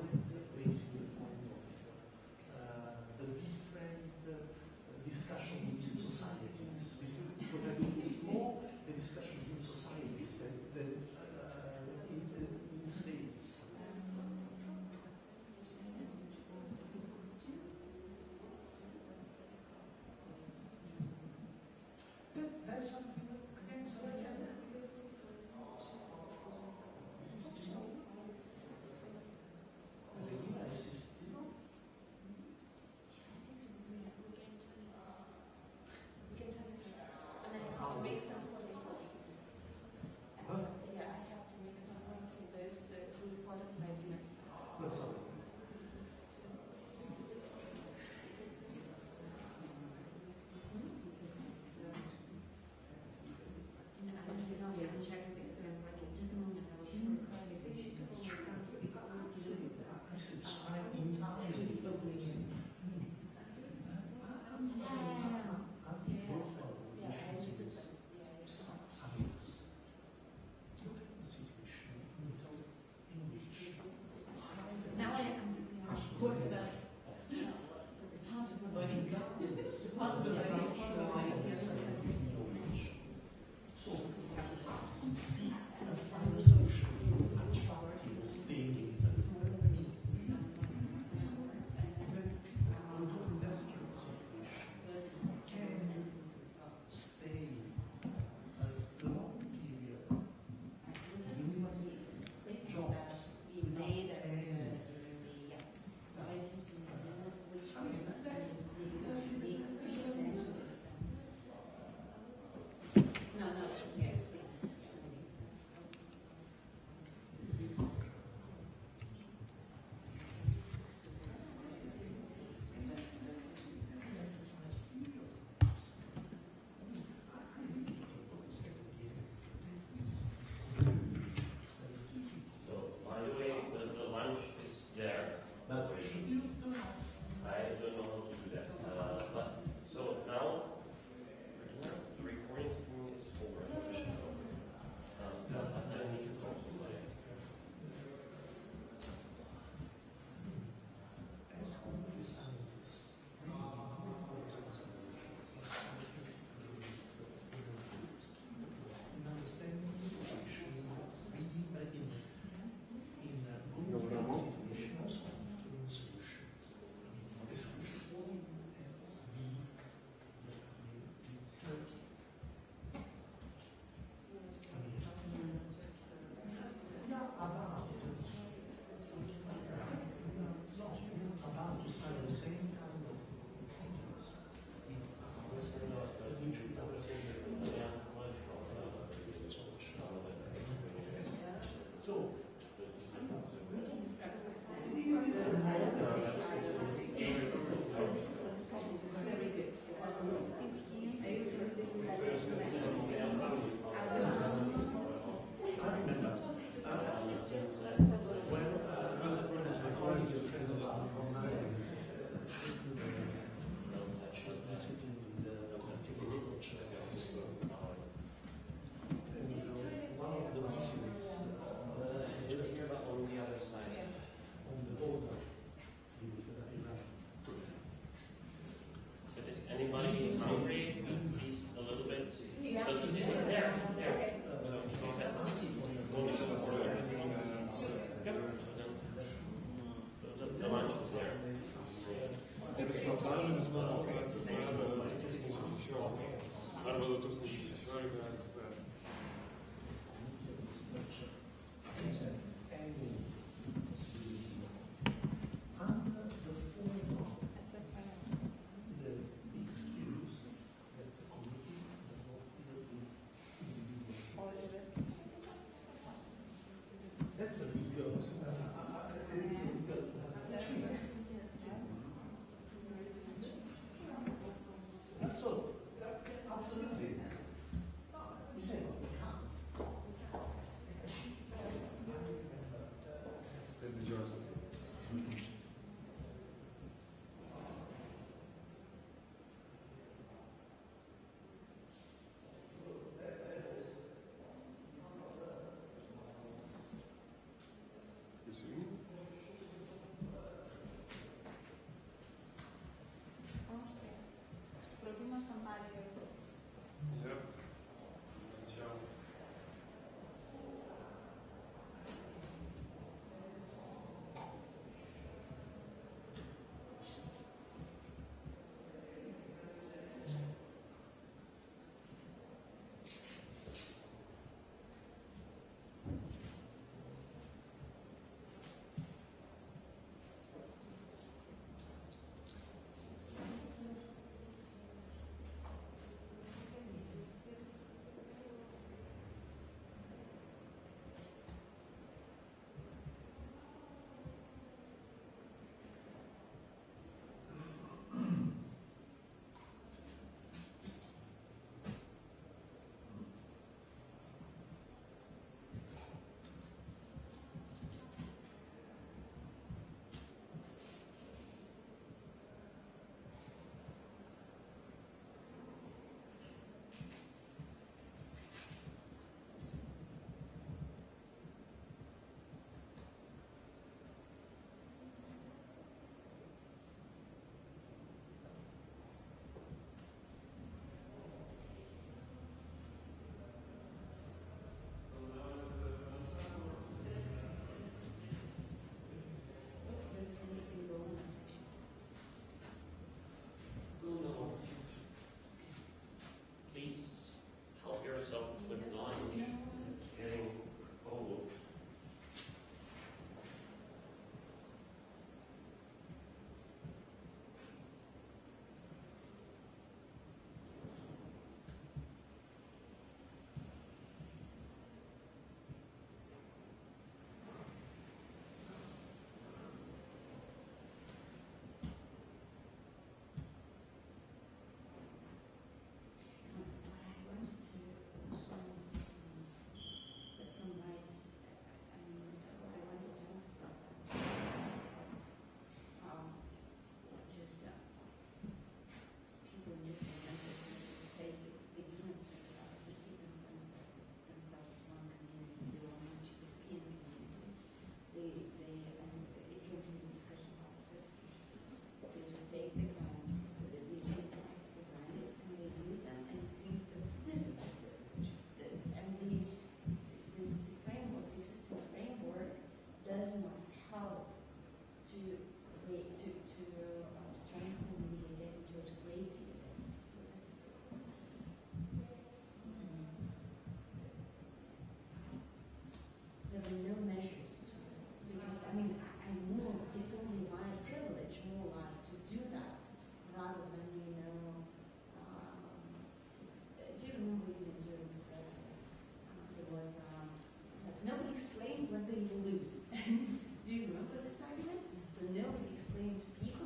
what they will lose. Do you remember this argument? So nobody explained to people